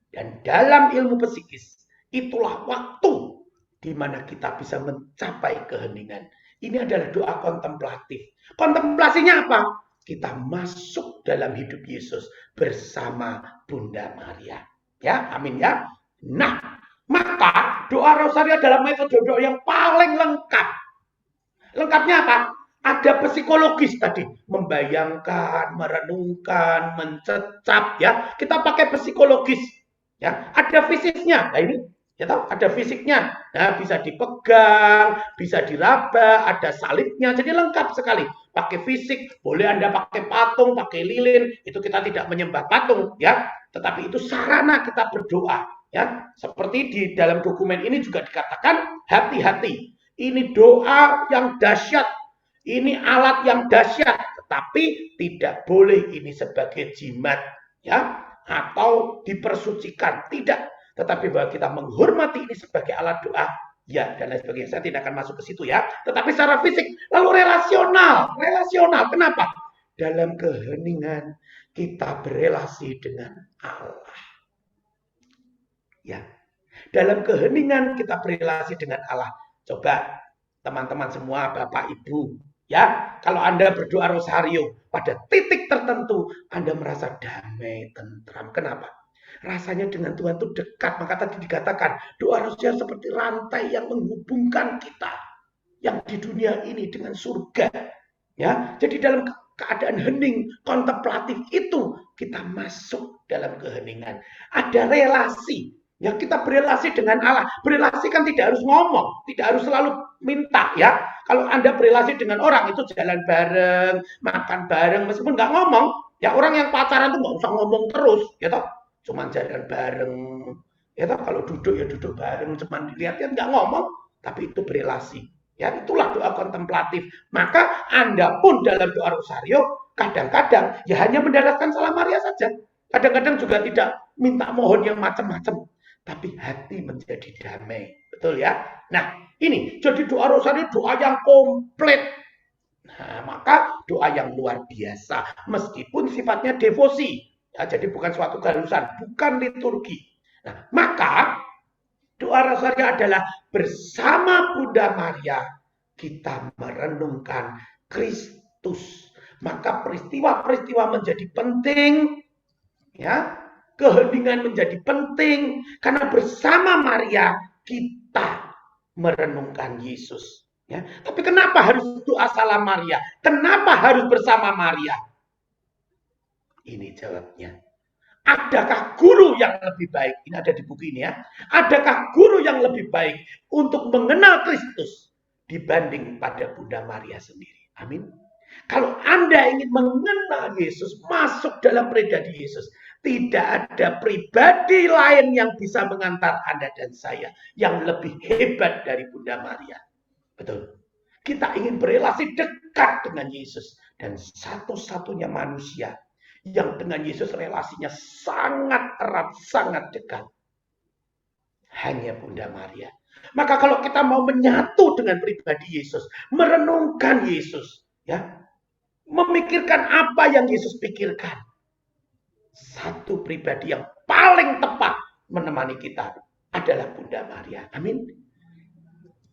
Speaker 4: Dan dalam ilmu psikis itulah waktu di mana kita bisa mencapai keheningan. Ini adalah doa kontemplatif. Kontemplasinya apa? Kita masuk dalam hidup Yesus bersama Bunda Maria. Ya, amin ya. Nah, maka doa rosario adalah metode doa yang paling lengkap. Lengkapnya apa? Ada psikologis tadi, membayangkan, merenungkan, mencecap, ya. Kita pakai psikologis, ya. Ada fisiknya, nah ini, ya tahu, ada fisiknya. Nah, bisa dipegang, bisa diraba, ada salibnya, jadi lengkap sekali. Pakai fisik, boleh Anda pakai patung, pakai lilin, itu kita tidak menyembah patung, ya. Tetapi itu sarana kita berdoa, ya. Seperti di dalam dokumen ini juga dikatakan, hati-hati. Ini doa yang dahsyat. Ini alat yang dahsyat, tetapi tidak boleh ini sebagai jimat, ya, atau dipersucikan, tidak. Tetapi bahwa kita menghormati ini sebagai alat doa, ya, dan lain sebagainya. Saya tidak akan masuk ke situ ya. Tetapi secara fisik, lalu relasional, kenapa? Dalam keheningan kita berelasi dengan Allah, ya. Dalam keheningan kita berelasi dengan Allah. Coba teman-teman semua, Bapak Ibu, ya, kalau Anda berdoa rosario pada titik tertentu Anda merasa damai, tentram. Kenapa? Rasanya dengan Tuhan itu dekat. Maka tadi dikatakan doa rosario seperti rantai yang menghubungkan kita yang di dunia ini dengan surga. Ya, jadi dalam keadaan hening kontemplatif itu kita masuk dalam keheningan. Ada relasi. Ya, kita berelasi dengan Allah. Berelasi kan tidak harus ngomong, tidak harus selalu minta, ya. Kalau Anda berelasi dengan orang itu jalan bareng, makan bareng, meskipun nggak ngomong, ya, orang yang pacaran tuh nggak usah ngomong terus, ya toh. Cuma jalan bareng, Ya toh, kalau duduk ya duduk bareng, cuman dilihat-lihat nggak ngomong, tapi itu berelasi. Ya, itulah doa kontemplatif. Maka Anda pun dalam doa rosario kadang-kadang ya hanya mendaratkan salam Maria saja. Kadang-kadang juga tidak minta mohon yang macam-macam, tapi hati menjadi damai. Betul ya? Nah, ini jadi doa rosario doa yang komplit. Nah, maka doa yang luar biasa meskipun sifatnya devosi. Ya, jadi bukan suatu keharusan, bukan liturgi. Nah, maka doa rosario adalah bersama Bunda Maria kita merenungkan Kristus. Maka peristiwa-peristiwa menjadi penting, ya, keheningan menjadi penting karena bersama Maria kita merenungkan Yesus. Ya. Tapi kenapa harus doa salam Maria? Kenapa harus bersama Maria? Ini jawabnya. Adakah guru yang lebih baik? Ini ada di buku ini ya. Adakah guru yang lebih baik untuk mengenal Kristus dibanding pada Bunda Maria sendiri? Amin. Kalau Anda ingin mengenal Yesus, masuk dalam pribadi Yesus, tidak ada pribadi lain yang bisa mengantar Anda dan saya yang lebih hebat dari Bunda Maria. Betul. Kita ingin berelasi dekat dengan Yesus. Dan satu-satunya manusia yang dengan Yesus relasinya sangat erat, sangat dekat, hanya Bunda Maria. Maka kalau kita mau menyatu dengan pribadi Yesus, merenungkan Yesus, ya, memikirkan apa yang Yesus pikirkan, satu pribadi yang paling tepat menemani kita adalah Bunda Maria. Amin.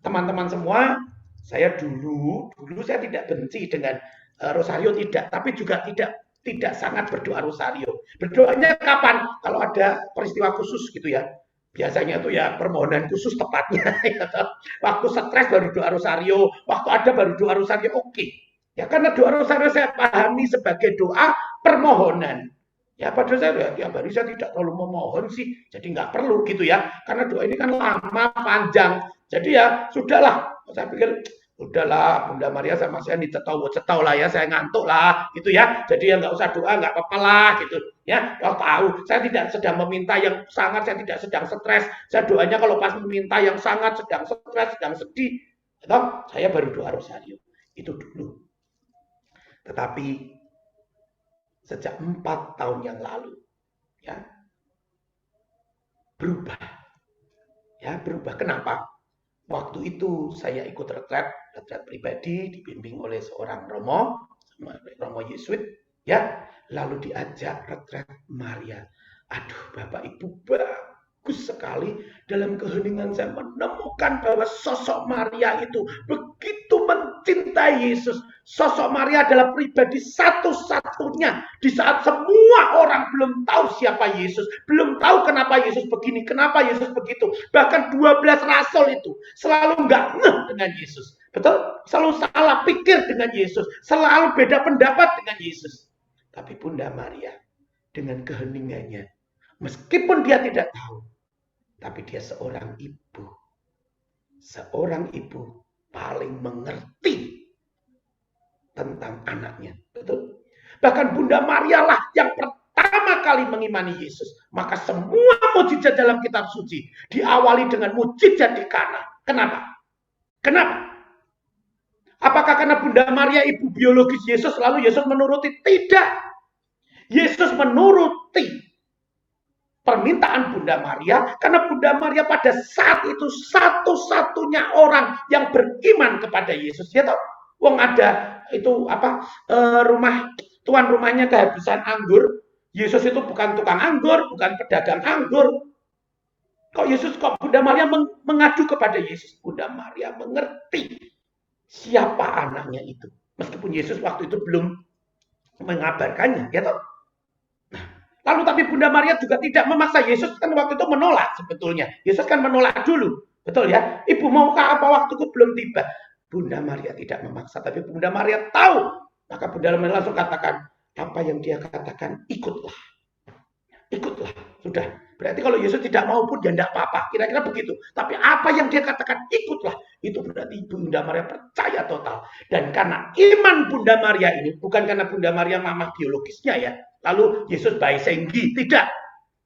Speaker 4: Teman-teman semua, saya dulu saya tidak benci dengan rosario, tidak, tapi juga tidak sangat berdoa rosario. Berdoanya kapan? Kalau ada peristiwa khusus gitu ya. Biasanya itu ya permohonan khusus tepatnya. Waktu stres baru doa rosario, waktu ada baru doa rosario, oke. Ya karena doa rosario saya pahami sebagai doa permohonan. Ya padahal saya ya baru saya tidak terlalu memohon sih, jadi nggak perlu gitu ya. Karena doa ini kan lama, panjang. Jadi ya sudahlah. Saya pikir udahlah Bunda Maria sama saya dicetau lah ya, saya ngantuk lah gitu ya. Jadi ya nggak usah doa, nggak apa-apa lah gitu ya. Kau tahu saya tidak sedang meminta yang sangat, saya tidak sedang stres. Saya doanya kalau pas meminta yang sangat, sedang stres, sedang sedih, atau saya baru doa rosario. Itu dulu. Tetapi sejak 4 tahun yang lalu ya berubah. Ya berubah. Kenapa? Waktu itu saya ikut retret pribadi dibimbing oleh seorang Romo Yesuit ya, lalu diajak retret Maria. Aduh, Bapak Ibu, bagus sekali. Dalam keheningan saya menemukan bahwa sosok Maria itu begitu mencintai Yesus. Sosok Maria adalah pribadi satu-satunya di saat semua orang belum tahu siapa Yesus, belum tahu kenapa Yesus begini, kenapa Yesus begitu. Bahkan 12 rasul itu selalu nggak ngeh dengan Yesus. Betul? Selalu salah pikir dengan Yesus, selalu beda pendapat dengan Yesus. Tapi Bunda Maria dengan keheningannya, meskipun dia tidak tahu, tapi dia seorang ibu. Seorang ibu paling mengerti tentang anaknya. Betul? Bahkan Bunda Maria lah yang pertama kali mengimani Yesus. Maka semua mujizat dalam kitab suci diawali dengan mujizat di Kana. Kenapa? Kenapa? Apakah karena Bunda Maria ibu biologis Yesus lalu Yesus menuruti? Tidak. Yesus menuruti permintaan Bunda Maria karena Bunda Maria pada saat itu satu-satunya orang yang beriman kepada Yesus. Ya tahu? Wong ada itu apa tuan rumahnya kehabisan anggur. Yesus itu bukan tukang anggur, bukan pedagang anggur. Kok Bunda Maria mengadu kepada Yesus? Bunda Maria mengerti siapa anaknya itu. Meskipun Yesus waktu itu belum mengabarkannya, ya toh? Nah, lalu tapi Bunda Maria juga tidak memaksa. Yesus kan waktu itu menolak sebetulnya. Yesus kan menolak dulu. Betul ya? Ibu maukah apa, waktuku belum tiba. Bunda Maria tidak memaksa, tapi Bunda Maria tahu. Maka Bunda Maria langsung katakan, apa yang dia katakan, ikutlah. Ikutlah, sudah. Berarti kalau Yesus tidak mau pun ya tidak apa-apa. Kira-kira begitu. Tapi apa yang dia katakan, ikutlah. Itu berarti Bunda Maria percaya total. Dan karena iman Bunda Maria ini, bukan karena Bunda Maria mamah biologisnya ya. Lalu Yesus baik senggi, tidak.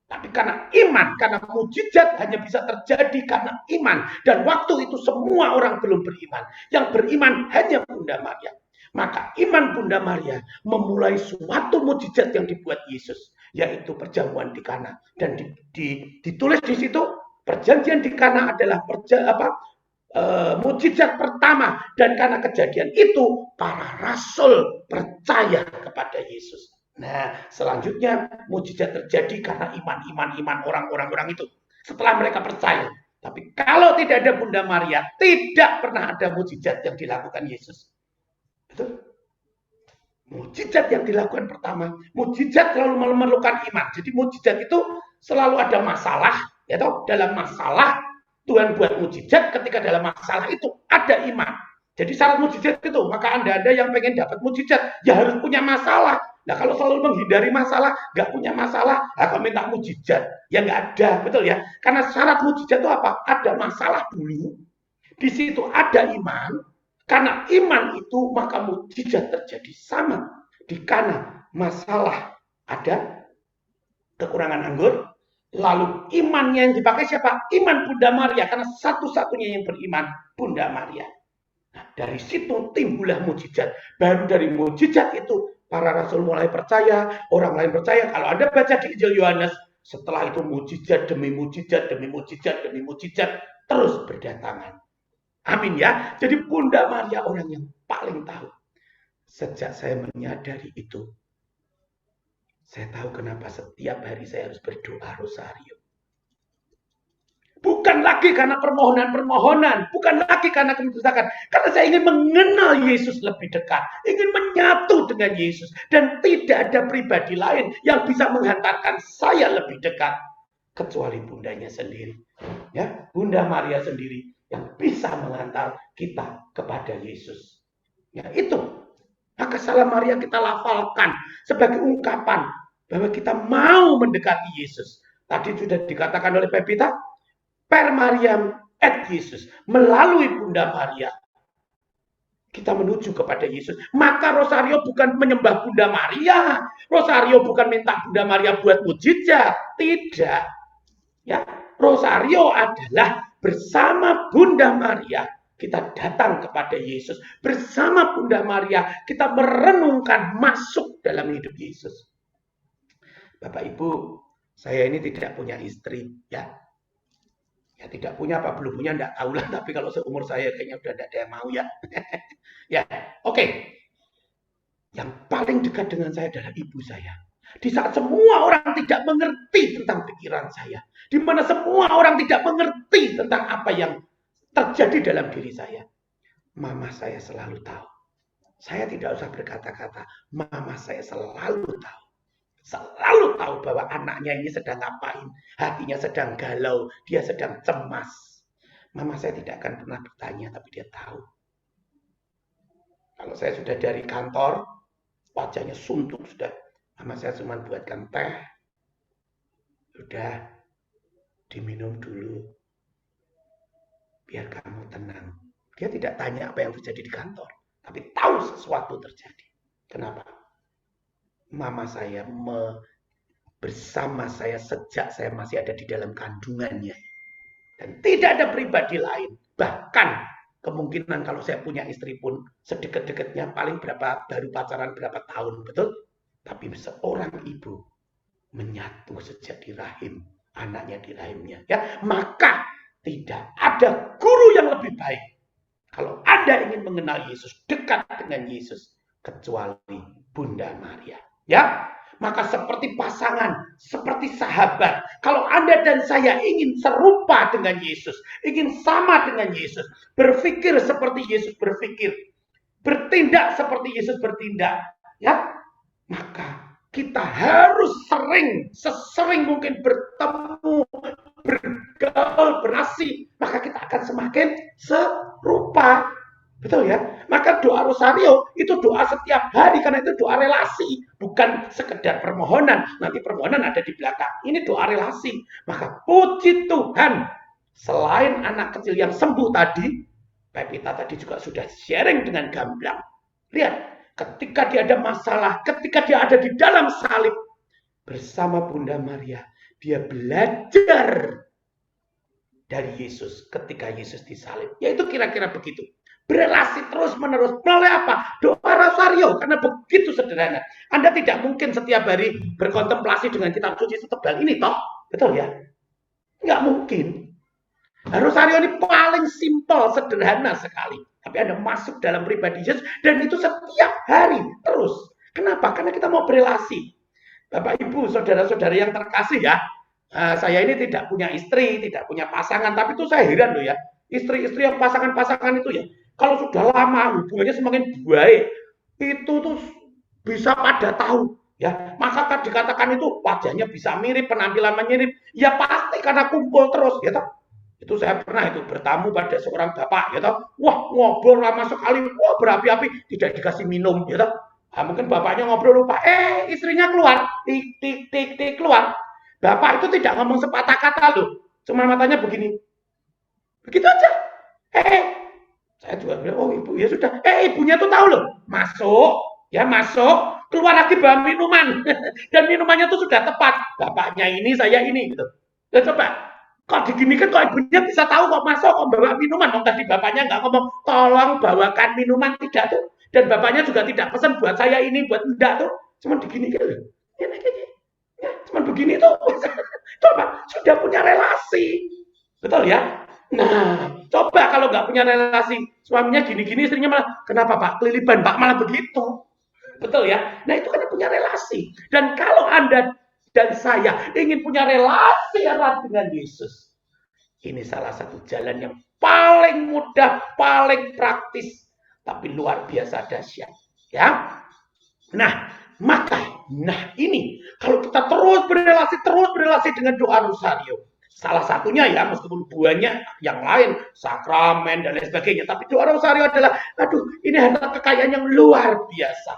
Speaker 4: Tapi karena iman, karena mujizat hanya bisa terjadi karena iman. Dan waktu itu semua orang belum beriman. Yang beriman hanya Bunda Maria. Maka iman Bunda Maria memulai suatu mujizat yang dibuat Yesus, yaitu perjamuan di Kana. Dan ditulis di situ, perjanjian di Kana adalah mujizat pertama. Dan karena kejadian itu, para rasul percaya kepada Yesus. Nah, selanjutnya mujizat terjadi karena iman orang-orang itu. Setelah mereka percaya. Tapi kalau tidak ada Bunda Maria, tidak pernah ada mujizat yang dilakukan Yesus. Betul? Mujizat yang dilakukan pertama, mujizat selalu memerlukan iman. Jadi mujizat itu selalu ada masalah, ya toh? Dalam masalah Tuhan buat mujizat, ketika dalam masalah itu ada iman. Jadi syarat mujizat itu, maka Anda yang pengen dapat mujizat, ya harus punya masalah. Nah, kalau selalu menghindari masalah, nggak punya masalah, kalau minta mujizat, ya nggak ada, betul ya? Karena syarat mujizat itu apa? Ada masalah dulu, di situ ada iman, karena iman itu maka mujizat terjadi. Sama di Kana, masalah ada kekurangan anggur, lalu imannya yang dipakai siapa? Iman Bunda Maria, karena satu-satunya yang beriman Bunda Maria. Nah, dari situ timbullah mujizat. Baru dari mujizat itu para rasul mulai percaya, orang lain percaya. Kalau Anda baca di Injil Yohanes, setelah itu mujizat demi mujizat, demi mujizat, demi mujizat, terus berdatangan. Amin ya. Jadi Bunda Maria orang yang paling tahu. Sejak saya menyadari itu, saya tahu kenapa setiap hari saya harus berdoa rosario. Bukan lagi karena permohonan-permohonan, bukan lagi karena kemendesakan. Karena saya ingin mengenal Yesus lebih dekat, ingin menyatu dengan Yesus, dan tidak ada pribadi lain yang bisa menghantarkan saya lebih dekat kecuali bundanya sendiri. Ya, Bunda Maria sendiri yang bisa menghantar kita kepada Yesus. Ya, itu. Maka Salam Maria kita lafalkan sebagai ungkapan bahwa kita mau mendekati Yesus. Tadi sudah dikatakan oleh Pepita, per Mariam et Yesus, melalui Bunda Maria kita menuju kepada Yesus. Maka rosario bukan menyembah Bunda Maria, rosario bukan minta Bunda Maria buat mujizat, tidak. Ya, rosario adalah bersama Bunda Maria kita datang kepada Yesus. Bersama Bunda Maria kita merenungkan masuk dalam hidup Yesus. Bapak Ibu, saya ini tidak punya istri, ya. Ya tidak punya apa belum punya enggak tahu lah, tapi kalau seumur saya kayaknya udah enggak ada yang mau ya. Ya, oke. Yang paling dekat dengan saya adalah ibu saya. Di saat semua orang tidak mengerti tentang pikiran saya, di mana semua orang tidak mengerti tentang apa yang terjadi dalam diri saya, mama saya selalu tahu. Saya tidak usah berkata-kata, mama saya selalu tahu. Selalu tahu bahwa anaknya ini sedang ngapain, hatinya sedang galau, dia sedang cemas. Mama saya tidak akan pernah bertanya, tapi dia tahu. Kalau saya sudah dari kantor, wajahnya suntuk sudah. Mama saya cuma buatkan teh, udah diminum dulu, biar kamu tenang. Dia tidak tanya apa yang terjadi di kantor, tapi tahu sesuatu terjadi. Kenapa? Mama saya bersama saya sejak saya masih ada di dalam kandungannya. Dan tidak ada pribadi lain. Bahkan kemungkinan kalau saya punya istri pun sedekat-dekatnya paling baru pacaran berapa tahun, betul? Tapi seorang ibu menyatu sejak di rahim anaknya di rahimnya. Ya, maka tidak ada guru yang lebih baik kalau Anda ingin mengenal Yesus, dekat dengan Yesus, kecuali Bunda Maria. Ya, maka seperti pasangan, seperti sahabat, kalau Anda dan saya ingin serupa dengan Yesus, ingin sama dengan Yesus, berpikir seperti Yesus berpikir, bertindak seperti Yesus bertindak, ya, maka kita harus sesering mungkin bertemu, bergaul, berasi, maka kita akan semakin serupa. Betul ya? Maka doa rosario itu doa setiap hari, karena itu doa relasi, bukan sekedar permohonan. Nanti permohonan ada di belakang. Ini doa relasi. Maka puji Tuhan, selain anak kecil yang sembuh tadi, Pepita tadi juga sudah sharing dengan gamblang. Lihat, ketika dia ada masalah, ketika dia ada di dalam salib bersama Bunda Maria, dia belajar dari Yesus ketika Yesus disalib. Yaitu kira-kira begitu. Berelasi terus-menerus. Melalui apa? Doa rosario. Karena begitu sederhana. Anda tidak mungkin setiap hari berkontemplasi dengan kitab suci setebal ini, toh? Betul ya? Nggak mungkin. Rosario ini paling simpel, sederhana sekali. Tapi Anda masuk dalam pribadi Yesus, dan itu setiap hari, terus. Kenapa? Karena kita mau berelasi. Bapak, Ibu, saudara-saudara yang terkasih ya, saya ini tidak punya istri, tidak punya pasangan, tapi itu saya heran loh ya. Istri-istri yang pasangan-pasangan itu ya, kalau sudah lama hubungannya semakin baik, itu tuh bisa pada tahu ya. Maka dikatakan itu wajahnya bisa mirip, penampilan mirip, ya pasti karena kumpul terus ya toh. Itu saya pernah itu bertamu pada seorang bapak ya toh. Wah, ngobrol lama sekali, wah berapi-api, tidak dikasih minum ya toh. Nah, mungkin bapaknya ngobrol lupa, istrinya keluar, tik tik tik tik keluar. Bapak itu tidak ngomong sepatah kata loh, cuma matanya begini. Begitu aja. Saya juga bilang, oh ibu, ya sudah. Ibunya tuh tahu loh, masuk, ya masuk, keluar lagi bawa minuman. Dan minumannya tuh sudah tepat. Bapaknya ini, saya ini gitu. Ya coba, kok diginikan kok ibunya bisa tahu kok masuk, kok bawa minuman. Tadi bapaknya nggak ngomong, tolong bawakan minuman, tidak tuh. Dan bapaknya juga tidak pesan buat saya ini, buat enggak tuh. Cuma diginikan loh. Ya, cuma begini tuh. Coba, sudah punya relasi. Betul ya? Nah, coba kalau nggak punya relasi, suaminya gini-gini, istrinya malah, kenapa Pak? Kelilipan Pak, malah begitu. Betul ya? Nah, itu kan punya relasi. Dan kalau Anda dan saya ingin punya relasi erat dengan Yesus, ini salah satu jalan yang paling mudah, paling praktis, tapi luar biasa dahsyat. Ya? Nah, ini kalau kita terus berelasi dengan doa rosario, salah satunya ya, meskipun buahnya yang lain, sakramen dan lain sebagainya, tapi doa rosario adalah, ini harta kekayaan yang luar biasa.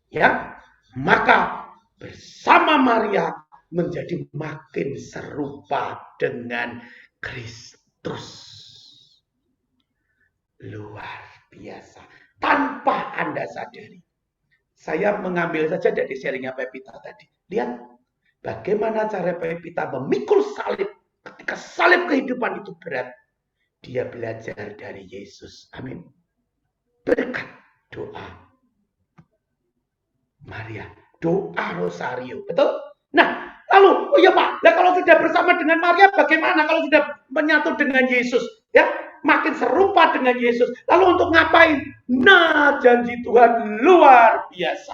Speaker 4: Ya, maka bersama Maria menjadi makin serupa dengan Kristus. Luar biasa. Tanpa Anda sadari. Saya mengambil saja dari sharingnya Pepita tadi. Lihat bagaimana cara Pepita memikul salib. Ketika salib kehidupan itu berat, dia belajar dari Yesus. Amin. Berkat doa Maria, doa rosario. Betul? Nah, lalu, oh ya Pak, kalau sudah bersama dengan Maria, bagaimana kalau sudah menyatu dengan Yesus? Ya, makin serupa dengan Yesus. Lalu untuk ngapain? Nah, janji Tuhan luar biasa.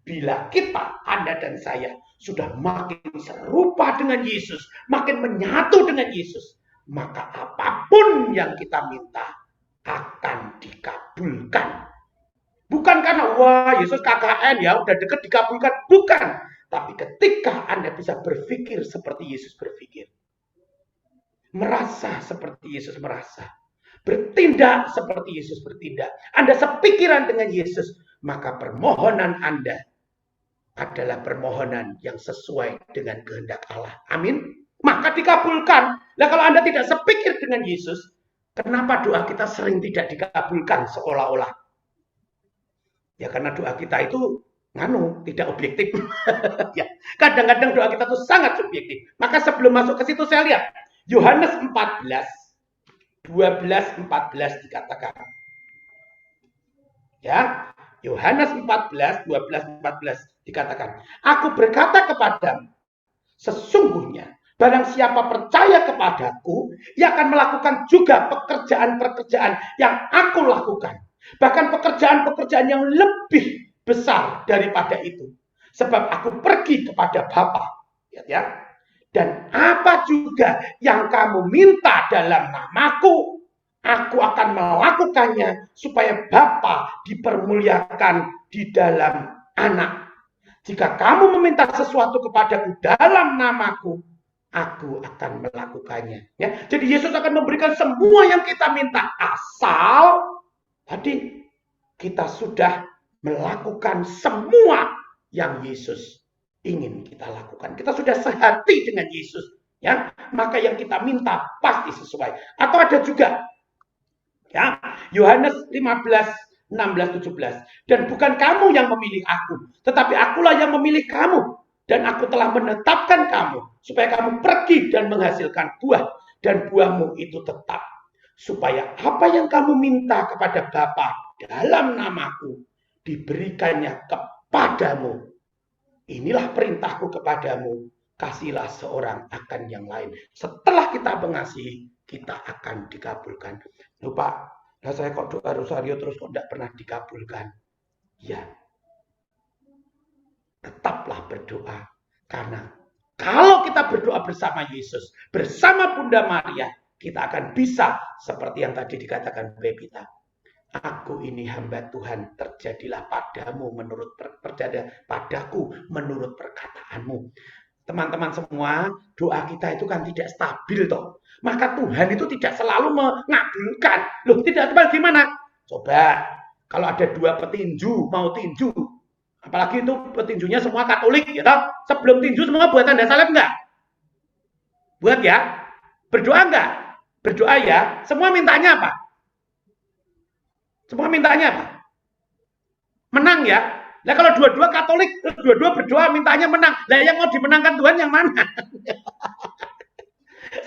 Speaker 4: Bila kita, Anda dan saya, sudah makin serupa dengan Yesus, makin menyatu dengan Yesus, maka apapun yang kita minta akan dikabulkan. Bukan karena, wah Yesus KKN ya, udah deket dikabulkan. Bukan. Tapi ketika Anda bisa berpikir seperti Yesus berpikir, merasa seperti Yesus merasa, bertindak seperti Yesus bertindak, Anda sepikiran dengan Yesus, maka permohonan Anda adalah permohonan yang sesuai dengan kehendak Allah. Amin. Maka dikabulkan. Nah, kalau Anda tidak sepikir dengan Yesus, kenapa doa kita sering tidak dikabulkan seolah-olah? Ya karena doa kita itu tidak objektif. Ya, kadang-kadang doa kita itu sangat subjektif. Maka sebelum masuk ke situ saya lihat Yohanes 14 12-14 dikatakan. Ya, Yohanes 14 12-14 dikatakan, aku berkata kepadamu, sesungguhnya barang siapa percaya kepadaku, ia akan melakukan juga pekerjaan-pekerjaan yang aku lakukan. Bahkan pekerjaan-pekerjaan yang lebih besar daripada itu. Sebab aku pergi kepada Bapa. Ya. Dan apa juga yang kamu minta dalam namaku, aku akan melakukannya supaya Bapa dipermuliakan di dalam Anak. Jika kamu meminta sesuatu kepadaku dalam namaku, aku akan melakukannya. Ya. Jadi Yesus akan memberikan semua yang kita minta, asal tadi kita sudah melakukan semua yang Yesus ingin kita lakukan. Kita sudah sehati dengan Yesus, ya. Maka yang kita minta pasti sesuai. Atau ada juga ya, Yohanes 15 16 17. Dan bukan kamu yang memilih aku, tetapi akulah yang memilih kamu Dan aku telah menetapkan kamu supaya kamu pergi dan menghasilkan buah, dan buahmu itu tetap. Supaya apa yang kamu minta kepada Bapa dalam namaku diberikannya kepadamu. Inilah perintahku kepadamu, kasihlah seorang akan yang lain. Setelah kita mengasihi, kita akan dikabulkan. Lupa, nah saya kok doa rosario terus kok tidak pernah dikabulkan? Ya, tetaplah berdoa. Karena kalau kita berdoa bersama Yesus, bersama Bunda Maria, kita akan bisa seperti yang tadi dikatakan Bebita. Aku ini hamba Tuhan, terjadilah padamu menurut padaku menurut perkataanmu. Teman-teman semua, doa kita itu kan tidak stabil toh. Maka Tuhan itu tidak selalu mengabulkan. Loh, tidak bagaimana? Coba kalau ada dua petinju mau tinju, apalagi itu petinjunya semua Katolik, ya toh? Sebelum tinju semua buat tanda salib enggak? Buat ya? Berdoa enggak? Berdoa ya. Semua mintanya apa? Semua mintanya apa? Menang ya. Nah kalau dua-dua Katolik, dua-dua berdoa mintanya menang. Nah yang mau dimenangkan Tuhan yang mana?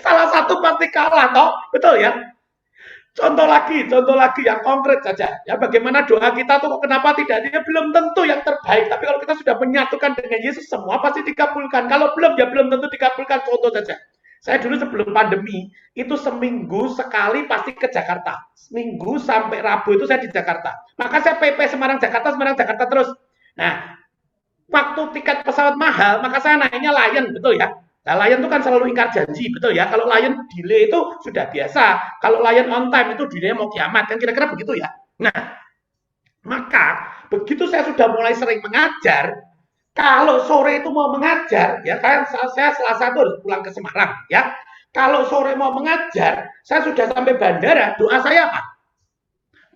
Speaker 4: Salah satu pasti kalah toh, betul ya? Contoh lagi yang konkret saja. Ya bagaimana doa kita tuh kenapa tidak? Dia belum tentu yang terbaik. Tapi kalau kita sudah menyatukan dengan Yesus, semua pasti dikabulkan. Kalau belum, ya belum tentu dikabulkan. Contoh saja. Saya dulu sebelum pandemi, itu seminggu sekali pasti ke Jakarta. Seminggu sampai Rabu itu saya di Jakarta. Maka saya PP Semarang Jakarta terus. Nah, waktu tiket pesawat mahal, maka saya naiknya Lion, betul ya? Nah, Lion itu kan selalu ingkar janji, betul ya? Kalau Lion delay itu sudah biasa. Kalau Lion on time itu delay mau kiamat, kan kira-kira begitu ya? Nah, maka begitu saya sudah mulai sering mengajar, kalau sore itu mau mengajar, ya kan saya Selasa itu harus pulang ke Semarang, ya. Kalau sore mau mengajar, saya sudah sampai bandara, doa saya apa?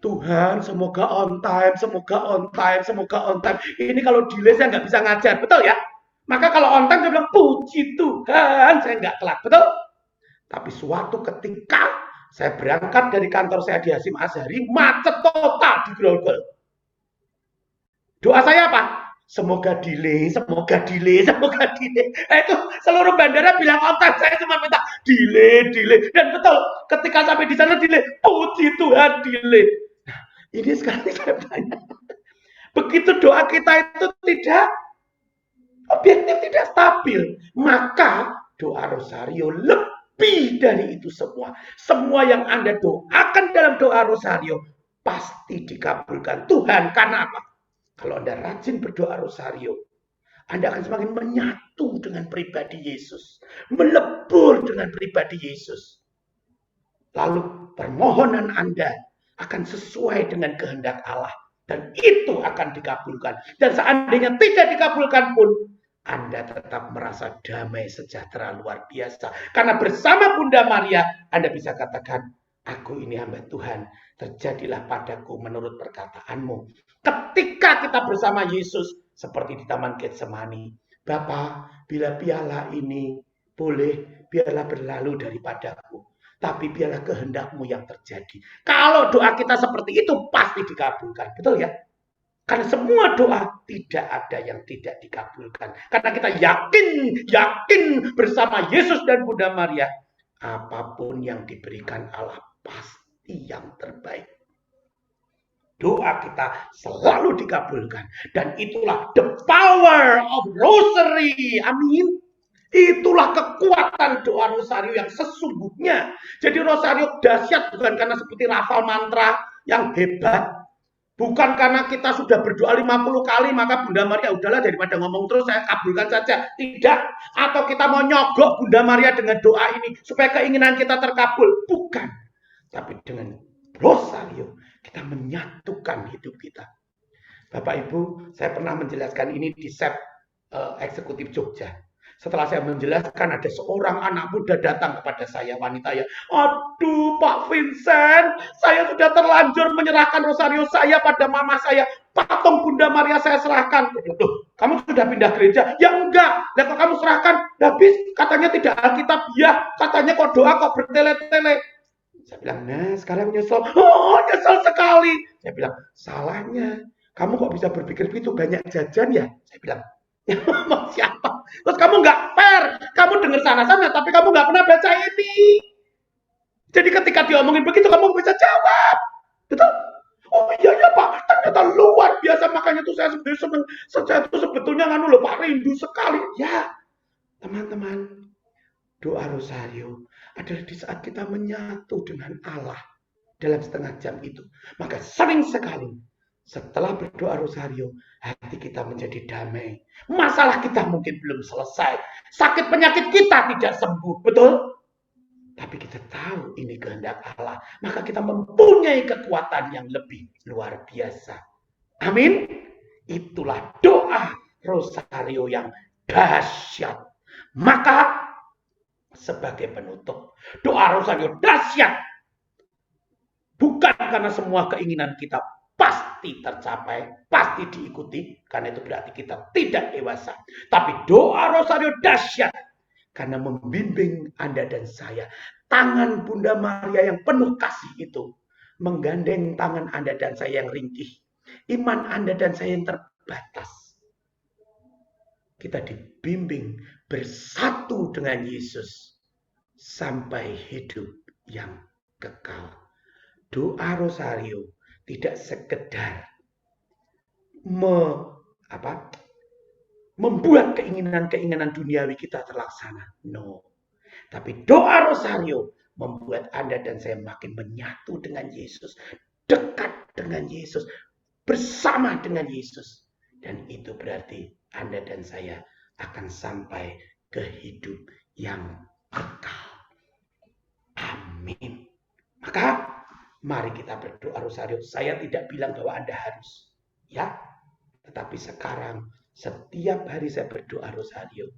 Speaker 4: Tuhan, semoga on time, semoga on time, semoga on time. Ini kalau delay saya nggak bisa ngajar, betul ya? Maka kalau on time saya bilang, puji Tuhan, saya nggak telat, betul? Tapi suatu ketika saya berangkat dari kantor saya di Hasyim Asy'ari, macet total di Grogol. Doa saya apa? Semoga delay. Itu seluruh bandara bilang on time, saya cuma minta delay. Dan betul, ketika sampai di sana delay, puji Tuhan delay. Nah, ini sekarang saya tanya, begitu doa kita itu tidak objektif, tidak stabil, maka doa rosario lebih dari itu semua. Semua yang Anda doakan dalam doa rosario pasti dikabulkan Tuhan. Karena apa? Kalau Anda rajin berdoa rosario, Anda akan semakin menyatu dengan pribadi Yesus, melebur dengan pribadi Yesus. Lalu permohonan Anda akan sesuai dengan kehendak Allah, dan itu akan dikabulkan. Dan seandainya tidak dikabulkan pun, Anda tetap merasa damai sejahtera luar biasa. Karena bersama Bunda Maria, Anda bisa katakan, aku ini hamba Tuhan, terjadilah padaku menurut perkataanmu. Ketika kita bersama Yesus, seperti di Taman Getsemani, Bapa, bila piala ini boleh, biarlah berlalu daripadaku. Tapi biarlah kehendakmu yang terjadi. Kalau doa kita seperti itu, pasti dikabulkan. Betul ya? Karena semua doa tidak ada yang tidak dikabulkan. Karena kita yakin bersama Yesus dan Bunda Maria, apapun yang diberikan Allah pasti yang terbaik. Doa kita selalu dikabulkan. Dan itulah the power of rosary. Amin. Itulah kekuatan doa rosario yang sesungguhnya. Jadi rosario dahsyat bukan karena seperti lafal mantra yang hebat. Bukan karena kita sudah berdoa 50 kali, maka Bunda Maria udahlah daripada ngomong terus saya kabulkan saja. Tidak. Atau kita mau nyogok Bunda Maria dengan doa ini supaya keinginan kita terkabul. Bukan. Tapi dengan rosario kita menyatukan hidup kita. Bapak Ibu, saya pernah menjelaskan ini di SEP Eksekutif Jogja. Setelah saya menjelaskan, ada seorang anak muda datang kepada saya, wanita ya. Aduh Pak Vincent, saya sudah terlanjur menyerahkan rosario saya pada mama saya. Patung Bunda Maria saya serahkan. Tuh, kamu sudah pindah gereja? Ya enggak. Lah kok kamu serahkan? Habis katanya tidak Alkitab. Ya, katanya kok doa kok bertele-tele. Saya bilang, nah sekarang nyesel. Oh nyesel sekali. Saya bilang, salahnya. Kamu kok bisa berpikir begitu, banyak jajan ya? Saya bilang, Yang ngomong siapa? Terus kamu nggak fair. Kamu dengar sana-sana, tapi kamu nggak pernah baca ini. Jadi ketika diomongin begitu, kamu bisa jawab. Betul? Oh iya ya Pak, ternyata luar biasa. Makanya tuh saya seneng. Saya tuh sebetulnya nganu loh Pak, rindu sekali. Ya, teman-teman, doa rosario adalah di saat kita menyatu dengan Allah dalam setengah jam itu. Maka sering sekali setelah berdoa rosario, hati kita menjadi damai. Masalah kita mungkin belum selesai. Sakit penyakit kita tidak sembuh, betul? Tapi kita tahu ini kehendak Allah. Maka kita mempunyai kekuatan yang lebih luar biasa. Amin. Itulah doa rosario yang dahsyat. Maka sebagai penutup, doa rosario dahsyat. Bukan karena semua keinginan kita pasti tercapai, pasti diikuti. Karena itu berarti kita tidak dewasa. Tapi doa rosario dahsyat. Karena membimbing Anda dan saya. Tangan Bunda Maria yang penuh kasih itu. Menggandeng tangan Anda dan saya yang ringkih. Iman Anda dan saya yang terbatas. Kita dibimbing bersatu dengan Yesus. Sampai hidup yang kekal. Doa rosario tidak sekedar membuat keinginan-keinginan duniawi kita terlaksana. No. Tapi doa rosario membuat Anda dan saya makin menyatu dengan Yesus. Dekat dengan Yesus. Bersama dengan Yesus. Dan itu berarti Anda dan saya akan sampai ke hidup yang kekal. Amin. Maka mari kita berdoa rosario. Saya tidak bilang bahwa Anda harus. Ya. Tetapi sekarang setiap hari saya berdoa rosario.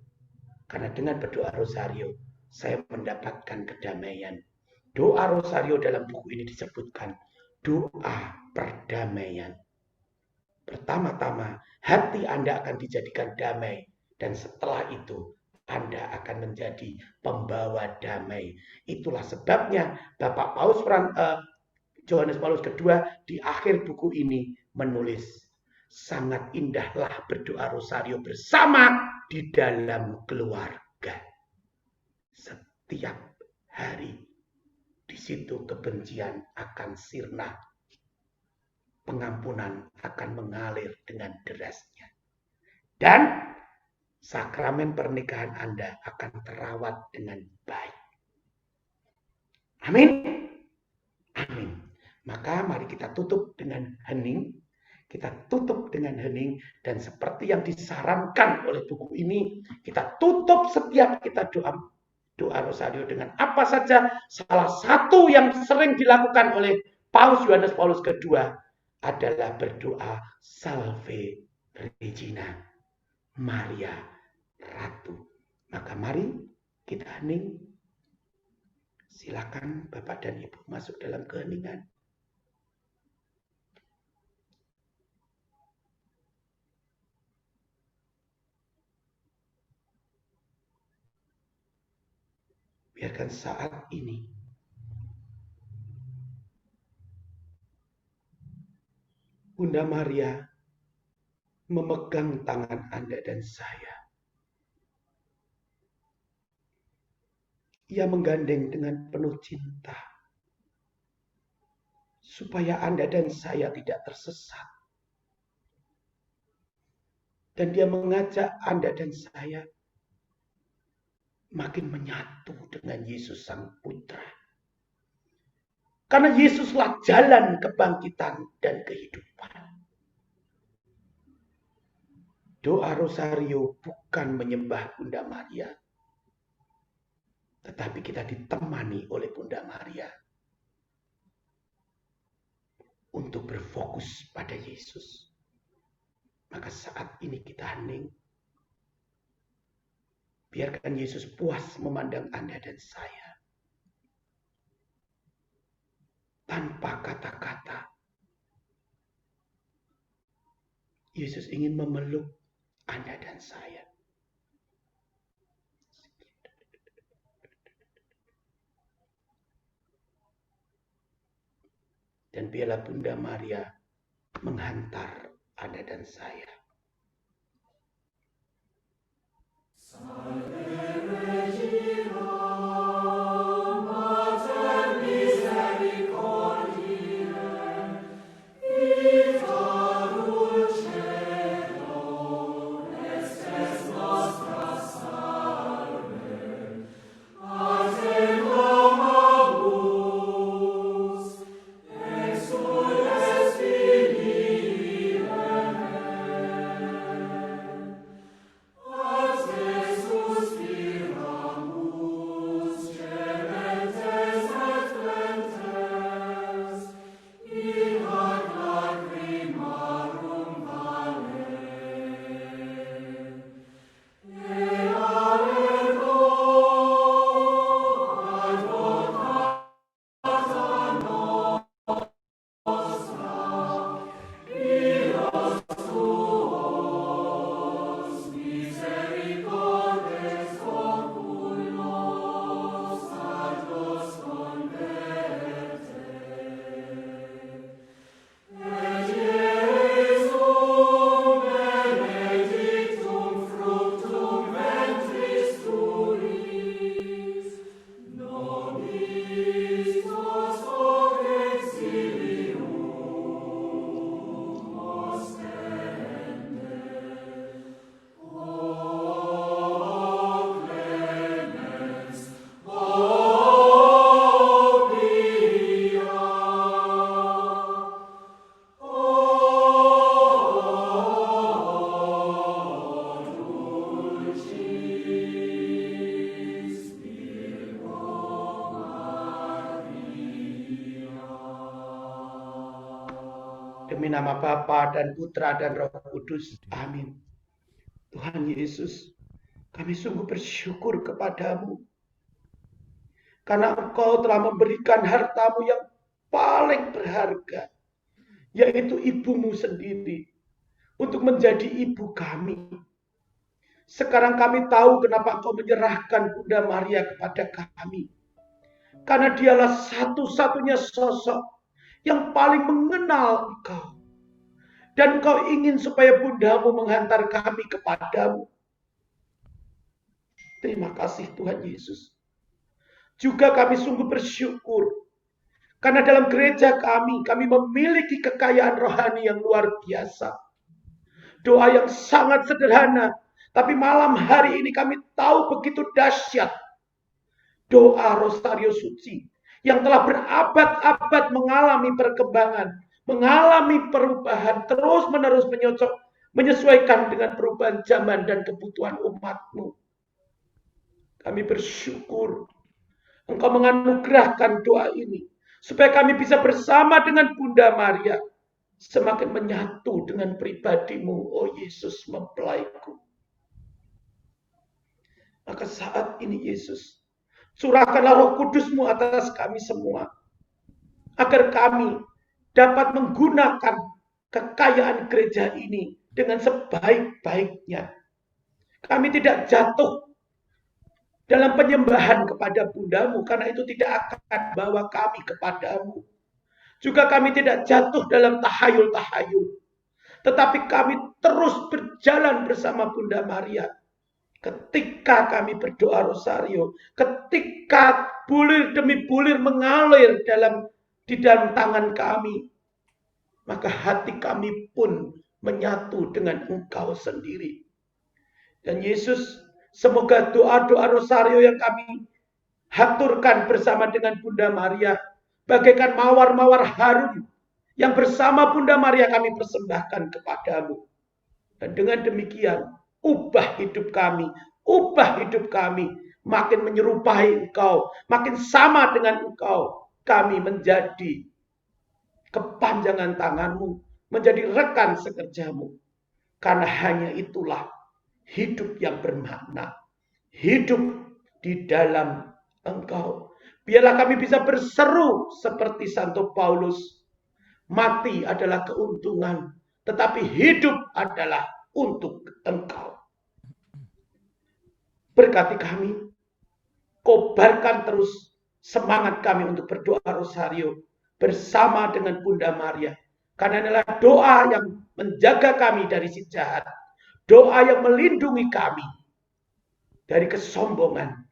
Speaker 4: Karena dengan berdoa rosario, saya mendapatkan kedamaian. Doa rosario dalam buku ini disebutkan doa perdamaian. Pertama-tama, hati Anda akan dijadikan damai. Dan setelah itu, Anda akan menjadi pembawa damai. Itulah sebabnya Bapak Yohanes Paulus II di akhir buku ini menulis, sangat indahlah berdoa rosario bersama di dalam keluarga. Setiap hari di situ kebencian akan sirna. Pengampunan akan mengalir dengan derasnya. Dan sakramen pernikahan Anda akan terawat dengan baik. Amin. Amin. Maka mari kita tutup dengan hening. Kita tutup dengan hening. Dan seperti yang disarankan oleh buku ini, kita tutup setiap kita doa rosario dengan apa saja. Salah satu yang sering dilakukan oleh Paus Yohanes Paulus II adalah berdoa Salve Regina, Maria Ratu. Maka mari kita hening. Silakan Bapak dan Ibu masuk dalam keheningan. Biarkan saat ini Bunda Maria memegang tangan Anda dan saya. Ia menggandeng dengan penuh cinta. Supaya Anda dan saya tidak tersesat. Dan dia mengajak Anda dan saya makin menyatu dengan Yesus Sang Putra. Karena Yesuslah jalan kebangkitan dan kehidupan. Doa rosario bukan menyembah Bunda Maria. Tetapi kita ditemani oleh Bunda Maria. Untuk berfokus pada Yesus. Maka saat ini kita hening. Biarkan Yesus puas memandang Anda dan saya. Tanpa kata-kata. Yesus ingin memeluk Anda dan saya. Dan biarlah Bunda Maria menghantar Anda dan saya Demi nama Bapa dan Putra dan Roh Kudus. Amin. Tuhan Yesus, kami sungguh bersyukur kepadamu. Karena Engkau telah memberikan hartamu yang paling berharga, yaitu ibumu sendiri, untuk menjadi ibu kami. Sekarang kami tahu kenapa Engkau menyerahkan Bunda Maria kepada kami. Karena dialah satu-satunya sosok yang paling mengenal Engkau. Dan Engkau ingin supaya Bundamu menghantar kami kepadamu. Terima kasih Tuhan Yesus. Juga kami sungguh bersyukur. Karena dalam gereja kami memiliki kekayaan rohani yang luar biasa. Doa yang sangat sederhana. Tapi malam hari ini kami tahu begitu dahsyat. Doa Rosario Suci yang telah berabad-abad mengalami perkembangan, mengalami perubahan, terus-menerus menyesuaikan dengan perubahan zaman dan kebutuhan umatmu. Kami bersyukur Engkau menganugerahkan doa ini, supaya kami bisa bersama dengan Bunda Maria, semakin menyatu dengan pribadimu, oh Yesus mempelaiku. Maka saat ini Yesus, curahkanlah Roh Kudus-Mu atas kami semua, agar kami dapat menggunakan kekayaan gereja ini dengan sebaik-baiknya. Kami tidak jatuh dalam penyembahan kepada Bundamu, karena itu tidak akan bawa kami kepadamu. Juga kami tidak jatuh dalam tahayul-tahayul, tetapi kami terus berjalan bersama Bunda Maria. Ketika kami berdoa rosario, ketika bulir demi bulir mengalir di dalam tangan kami, maka hati kami pun menyatu dengan Engkau sendiri. Dan Yesus, semoga doa-doa rosario yang kami haturkan bersama dengan Bunda Maria, bagaikan mawar-mawar harum yang bersama Bunda Maria kami persembahkan kepadamu. Dan dengan demikian, ubah hidup kami makin menyerupai Engkau, makin sama dengan Engkau. Kami menjadi kepanjangan tanganmu, menjadi rekan sekerjamu. Karena hanya itulah hidup yang bermakna, hidup di dalam Engkau. Biarlah kami bisa berseru seperti Santo Paulus, mati adalah keuntungan, tetapi hidup adalah untuk Engkau. Berkati kami, kobarkan terus semangat kami untuk berdoa rosario bersama dengan Bunda Maria. Karena adalah doa yang menjaga kami dari si jahat, doa yang melindungi kami. dari kesombongan.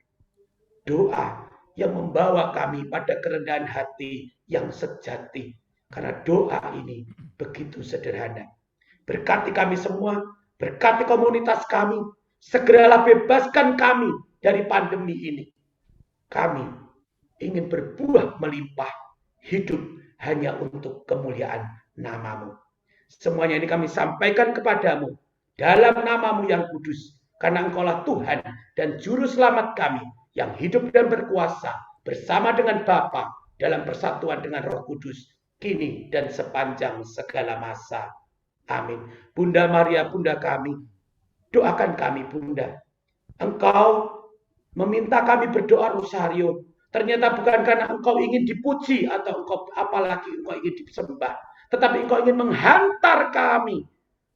Speaker 4: Doa yang membawa kami pada kerendahan hati yang sejati. Karena doa ini begitu sederhana. Berkati kami semua, berkati komunitas kami. Segeralah bebaskan kami dari pandemi ini. Kami ingin berbuah melimpah, hidup hanya untuk kemuliaan nama-Mu. Semuanya ini kami sampaikan kepadamu dalam nama-Mu yang kudus. Karena Engkaulah Tuhan dan Juru Selamat kami yang hidup dan berkuasa bersama dengan Bapa dalam persatuan dengan Roh Kudus, kini dan sepanjang segala masa. Amin. Bunda Maria, Bunda kami, doakan kami, Bunda. Engkau meminta kami berdoa rosario. Ternyata bukan karena Engkau ingin dipuji atau apalagi Engkau ingin disembah, tetapi Engkau ingin menghantar kami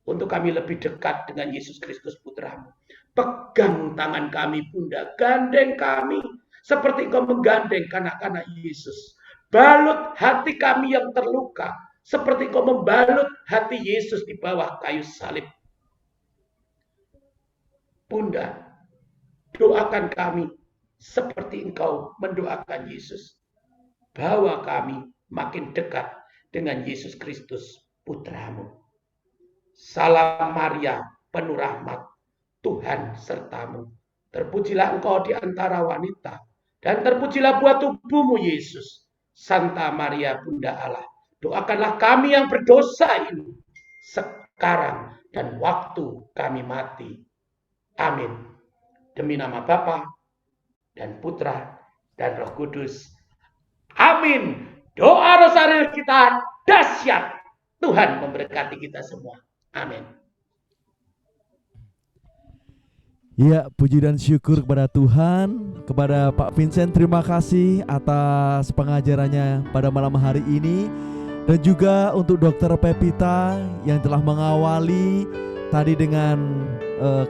Speaker 4: untuk kami lebih dekat dengan Yesus Kristus Putra-Mu. Pegang tangan kami, Bunda, gandeng kami seperti Engkau menggandeng kanak-kanak Yesus. Balut hati kami yang terluka seperti Engkau membalut hati Yesus di bawah kayu salib. Bunda, doakan kami seperti Engkau mendoakan Yesus. Bawa kami makin dekat dengan Yesus Kristus Putra-Mu. Salam Maria, penuh rahmat, Tuhan sertamu. Terpujilah engkau di antara wanita, dan terpujilah buah tubuhmu Yesus. Santa Maria Bunda Allah, doakanlah kami yang berdosa ini, sekarang dan waktu kami mati. Amin. Demi nama Bapa dan Putra dan Roh Kudus. Amin. Doa rosario kita dahsyat. Tuhan memberkati kita semua. Amin.
Speaker 2: Ya, puji dan syukur kepada Tuhan, kepada Pak Vincent, terima kasih atas pengajarannya pada malam hari ini, dan juga untuk Dr. Pepita yang telah mengawali tadi dengan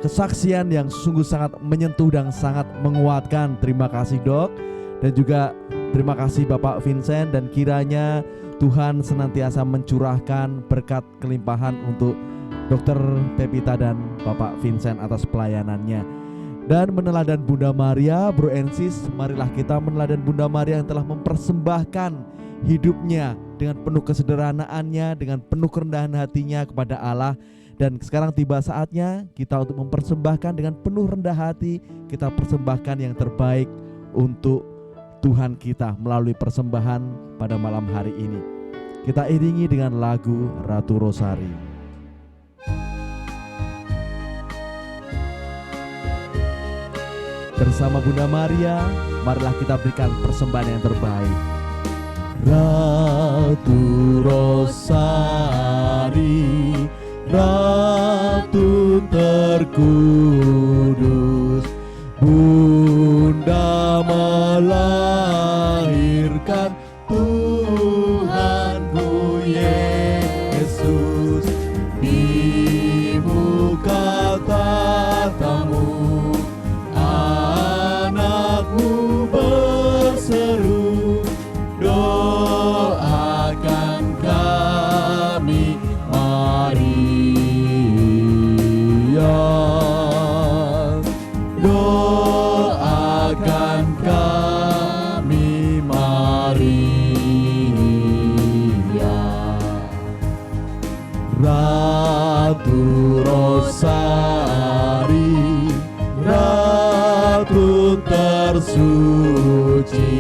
Speaker 2: kesaksian yang sungguh sangat menyentuh dan sangat menguatkan. Terima kasih, Dok, dan juga terima kasih Bapak Vincent, dan kiranya Tuhan senantiasa mencurahkan berkat kelimpahan untuk Dr. Pepita dan Bapak Vincent atas pelayanannya. Dan meneladan Bunda Maria, Bro Ensis, marilah kita meneladan Bunda Maria yang telah mempersembahkan hidupnya dengan penuh kesederhanaannya, dengan penuh kerendahan hatinya kepada Allah. Dan sekarang tiba saatnya kita untuk mempersembahkan dengan penuh rendah hati, kita persembahkan yang terbaik untuk Tuhan kita melalui persembahan pada malam hari ini. Kita iringi dengan lagu Ratu Rosari. Bersama Bunda Maria, marilah kita berikan persembahan yang terbaik. Ratu Rosari, Ratu terkudus, Bunda melahirkan Tuhanku Yesus di muka tatamu. Anakmu berseru, doakan kami Maria, doakan kami Maria. Ratu Rosari, Ratu tersuci,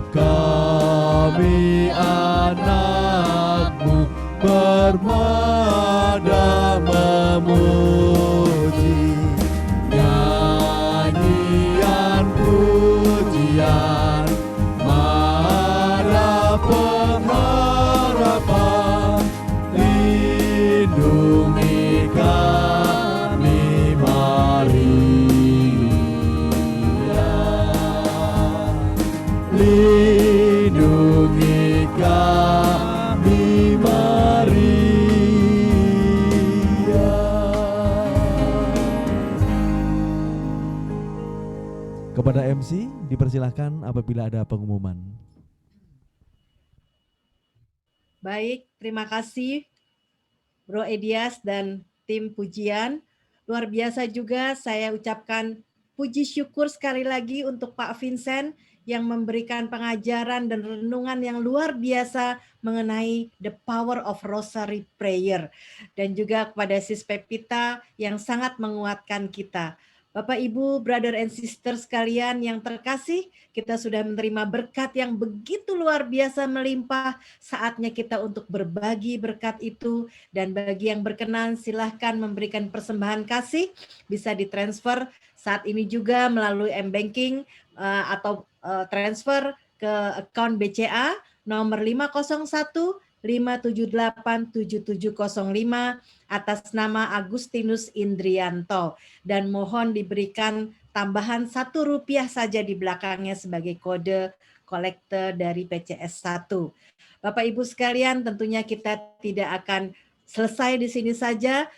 Speaker 2: kami anakmu bermada memuji. Nyanyian pujian, mara pengharapan, lindungi kami Maria, lindungi kami Maria. Kepada MC dipersilahkan apabila ada pengumuman.
Speaker 1: Baik, terima kasih Bro Edias dan tim pujian. Luar biasa juga saya ucapkan puji syukur sekali lagi untuk Pak Vincent yang memberikan pengajaran dan renungan yang luar biasa mengenai the power of rosary prayer. Dan juga kepada Sis Pepita yang sangat menguatkan kita. Bapak, Ibu, brother and sister sekalian yang terkasih, kita sudah menerima berkat yang begitu luar biasa melimpah. Saatnya kita untuk berbagi berkat itu. Dan bagi yang berkenan, silahkan memberikan persembahan kasih. Bisa ditransfer saat ini juga melalui M-Banking atau transfer ke account BCA nomor 501 5787705 atas nama Agustinus Indrianto, dan mohon diberikan tambahan Rp1 saja di belakangnya sebagai kode kolektor dari PCS 1. Bapak Ibu sekalian, tentunya kita tidak akan selesai di sini saja.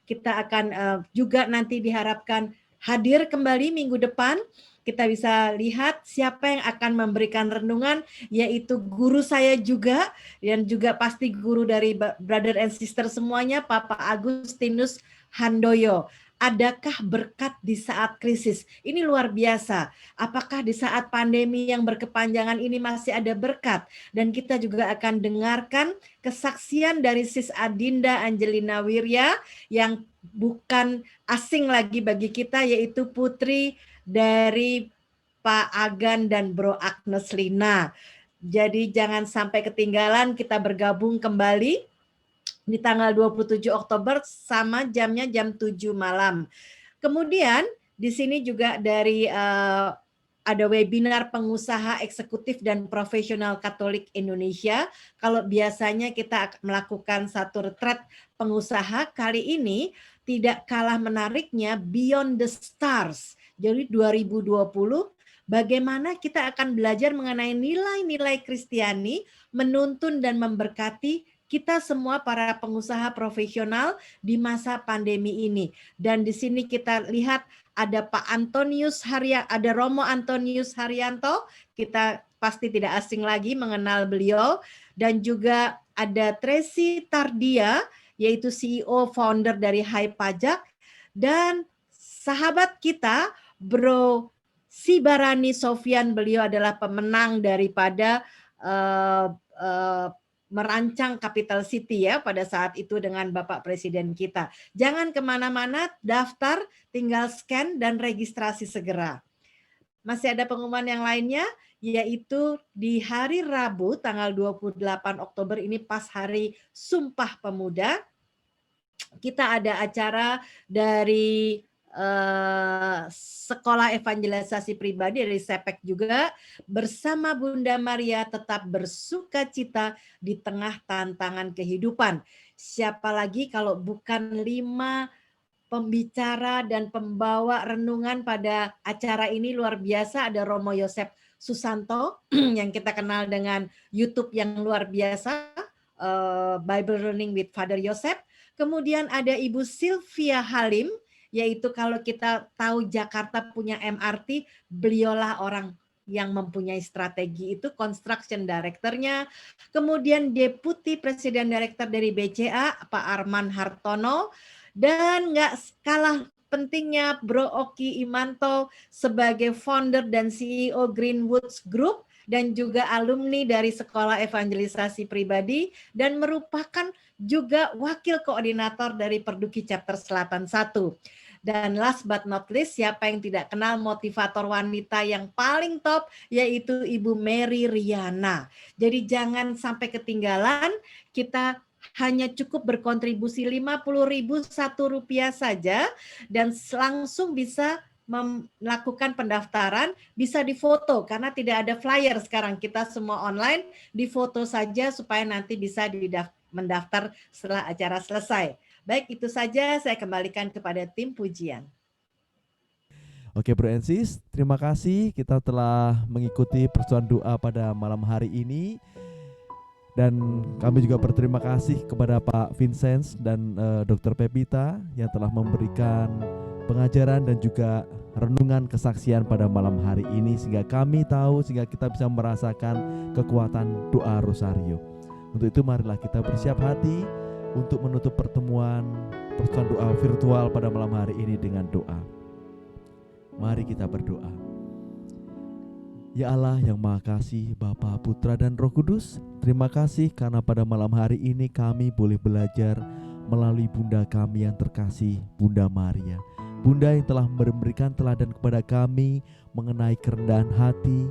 Speaker 1: Kita akan juga nanti diharapkan hadir kembali minggu depan. Kita bisa lihat siapa yang akan memberikan renungan, yaitu guru saya juga, dan juga pasti guru dari brother and sister semuanya, Papa Agustinus Handoyo. Adakah berkat di saat krisis? Ini luar biasa. Apakah di saat pandemi yang berkepanjangan ini masih ada berkat? Dan kita juga akan dengarkan kesaksian dari Sis Adinda Angelina Wirya yang bukan asing lagi bagi kita, yaitu putri dari Pak Agan dan Bro Agnes Lina. Jadi jangan sampai ketinggalan, kita bergabung kembali di tanggal 27 Oktober sama jamnya jam 7 malam. Kemudian di sini juga dari ada webinar pengusaha eksekutif dan profesional Katolik Indonesia. Kalau biasanya kita melakukan satu retret pengusaha, kali ini tidak kalah menariknya Beyond the Stars. Jadi 2020 bagaimana kita akan belajar mengenai nilai-nilai Kristiani, menuntun dan memberkati kita semua para pengusaha profesional di masa pandemi ini. Dan di sini kita lihat ada Pak Antonius ada Romo Antonius Haryanto, kita pasti tidak asing lagi mengenal beliau, dan juga ada Tracy Tardia, yaitu CEO founder dari Hai Pajak, dan sahabat kita Bro Sibarani Sofyan, beliau adalah pemenang daripada merancang Capital City ya pada saat itu dengan Bapak Presiden kita. Jangan kemana-mana, daftar, tinggal scan dan registrasi segera. Masih ada pengumuman yang lainnya, yaitu di hari Rabu tanggal 28 Oktober ini pas hari Sumpah Pemuda, kita ada acara dari Sekolah Evangelisasi Pribadi dari SEPEK juga, bersama Bunda Maria tetap bersuka cita di tengah tantangan kehidupan. Siapa lagi kalau bukan 5 pembicara dan pembawa renungan pada acara ini luar biasa. Ada Romo Yosef Susanto yang kita kenal dengan YouTube yang luar biasa, Bible Learning with Father Yosef. Kemudian ada Ibu Sylvia Halim, yaitu kalau kita tahu Jakarta punya MRT, beliaulah orang yang mempunyai strategi itu, construction director-nya. Kemudian Deputi Presiden Director dari BCA, Pak Arman Hartono. Dan nggak kalah pentingnya Bro Oki Imanto sebagai founder dan CEO Greenwoods Group, dan juga alumni dari Sekolah Evangelisasi Pribadi, dan merupakan juga wakil koordinator dari Perduki Chapter Selatan 1. Dan last but not least, siapa yang tidak kenal motivator wanita yang paling top, yaitu Ibu Mary Riana. Jadi jangan sampai ketinggalan, kita hanya cukup berkontribusi Rp50.000 saja, dan langsung bisa melakukan pendaftaran, bisa difoto karena tidak ada flyer sekarang, kita semua online, difoto saja supaya nanti bisa mendaftar setelah acara selesai. Baik, itu saja, saya kembalikan kepada tim pujian.
Speaker 2: Oke Bro and Sis, terima kasih kita telah mengikuti persoalan doa pada malam hari ini. Dan kami juga berterima kasih kepada Pak Vincent dan Dr. Pepita yang telah memberikan pengajaran dan juga renungan kesaksian pada malam hari ini, sehingga kami tahu, sehingga kita bisa merasakan kekuatan doa Rosario. Untuk itu marilah kita bersiap hati untuk menutup pertemuan persoalan doa virtual pada malam hari ini dengan doa. Mari kita berdoa. Ya Allah yang Maha Kasih, Bapa, Putra, dan Roh Kudus, terima kasih karena pada malam hari ini kami boleh belajar melalui Bunda kami yang terkasih, Bunda Maria. Bunda yang telah memberikan teladan kepada kami mengenai kerendahan hati,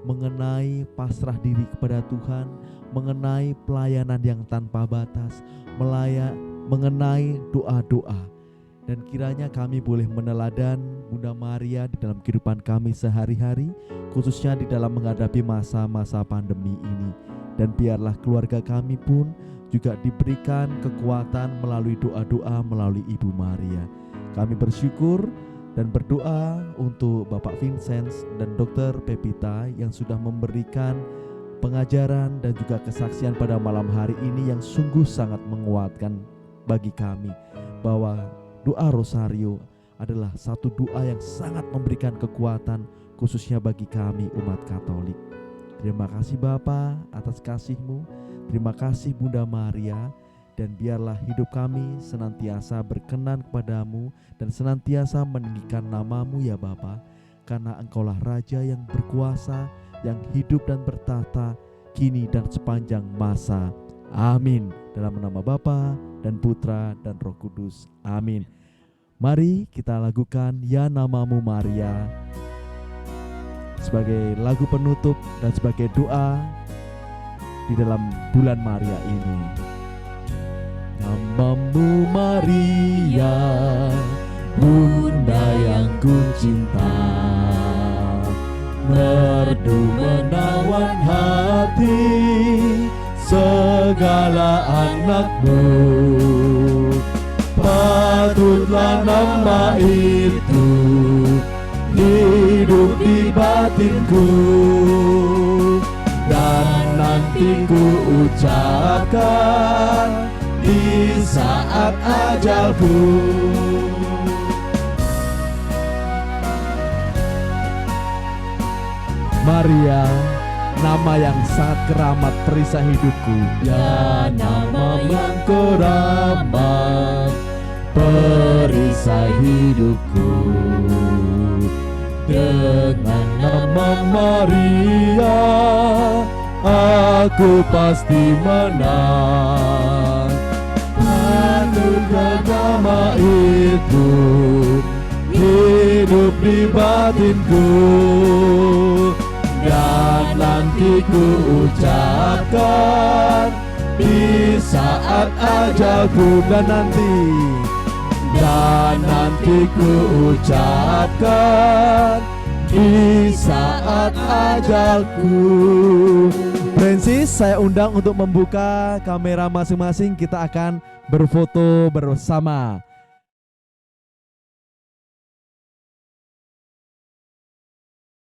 Speaker 2: mengenai pasrah diri kepada Tuhan, mengenai pelayanan yang tanpa batas, mengenai doa-doa. Dan kiranya kami boleh meneladan Bunda Maria di dalam kehidupan kami sehari-hari, khususnya di dalam menghadapi masa-masa pandemi ini. Dan biarlah keluarga kami pun juga diberikan kekuatan melalui doa-doa melalui Ibu Maria. Kami bersyukur dan berdoa untuk Bapak Vincent dan Dr. Pepita yang sudah memberikan pengajaran dan juga kesaksian pada malam hari ini yang sungguh sangat menguatkan bagi kami, bahwa doa rosario adalah satu doa yang sangat memberikan kekuatan khususnya bagi kami umat Katolik. Terima kasih Bapa atas kasih-Mu, terima kasih Bunda Maria, dan biarlah hidup kami senantiasa berkenan kepadamu dan senantiasa meninggikan nama-Mu ya Bapa, karena Engkaulah Raja yang berkuasa, yang hidup dan bertahta kini dan sepanjang masa. Amin. Dalam nama Bapa dan Putra dan Roh Kudus. Amin. Mari kita lakukan Ya Namamu Maria sebagai lagu penutup dan sebagai doa di dalam bulan Maria ini. Namamu Maria, Bunda yang ku cinta, merdu menawan hati segala anak-Mu. Patutlah nama itu hidup di batinku, dan nanti ku ucapkan di saat ajalku. Maria, nama yang sangat keramat perisai hidupku. Ya nama yang keramat perisai hidupku. Dengan nama Maria aku pasti menang. Anugerah nama itu hidup di batinku, dan nanti ku ucapkan di saat ajalku. Dan nanti ku ucapkan di saat ajalku. Francis, saya undang untuk membuka kamera masing-masing. Kita akan berfoto bersama.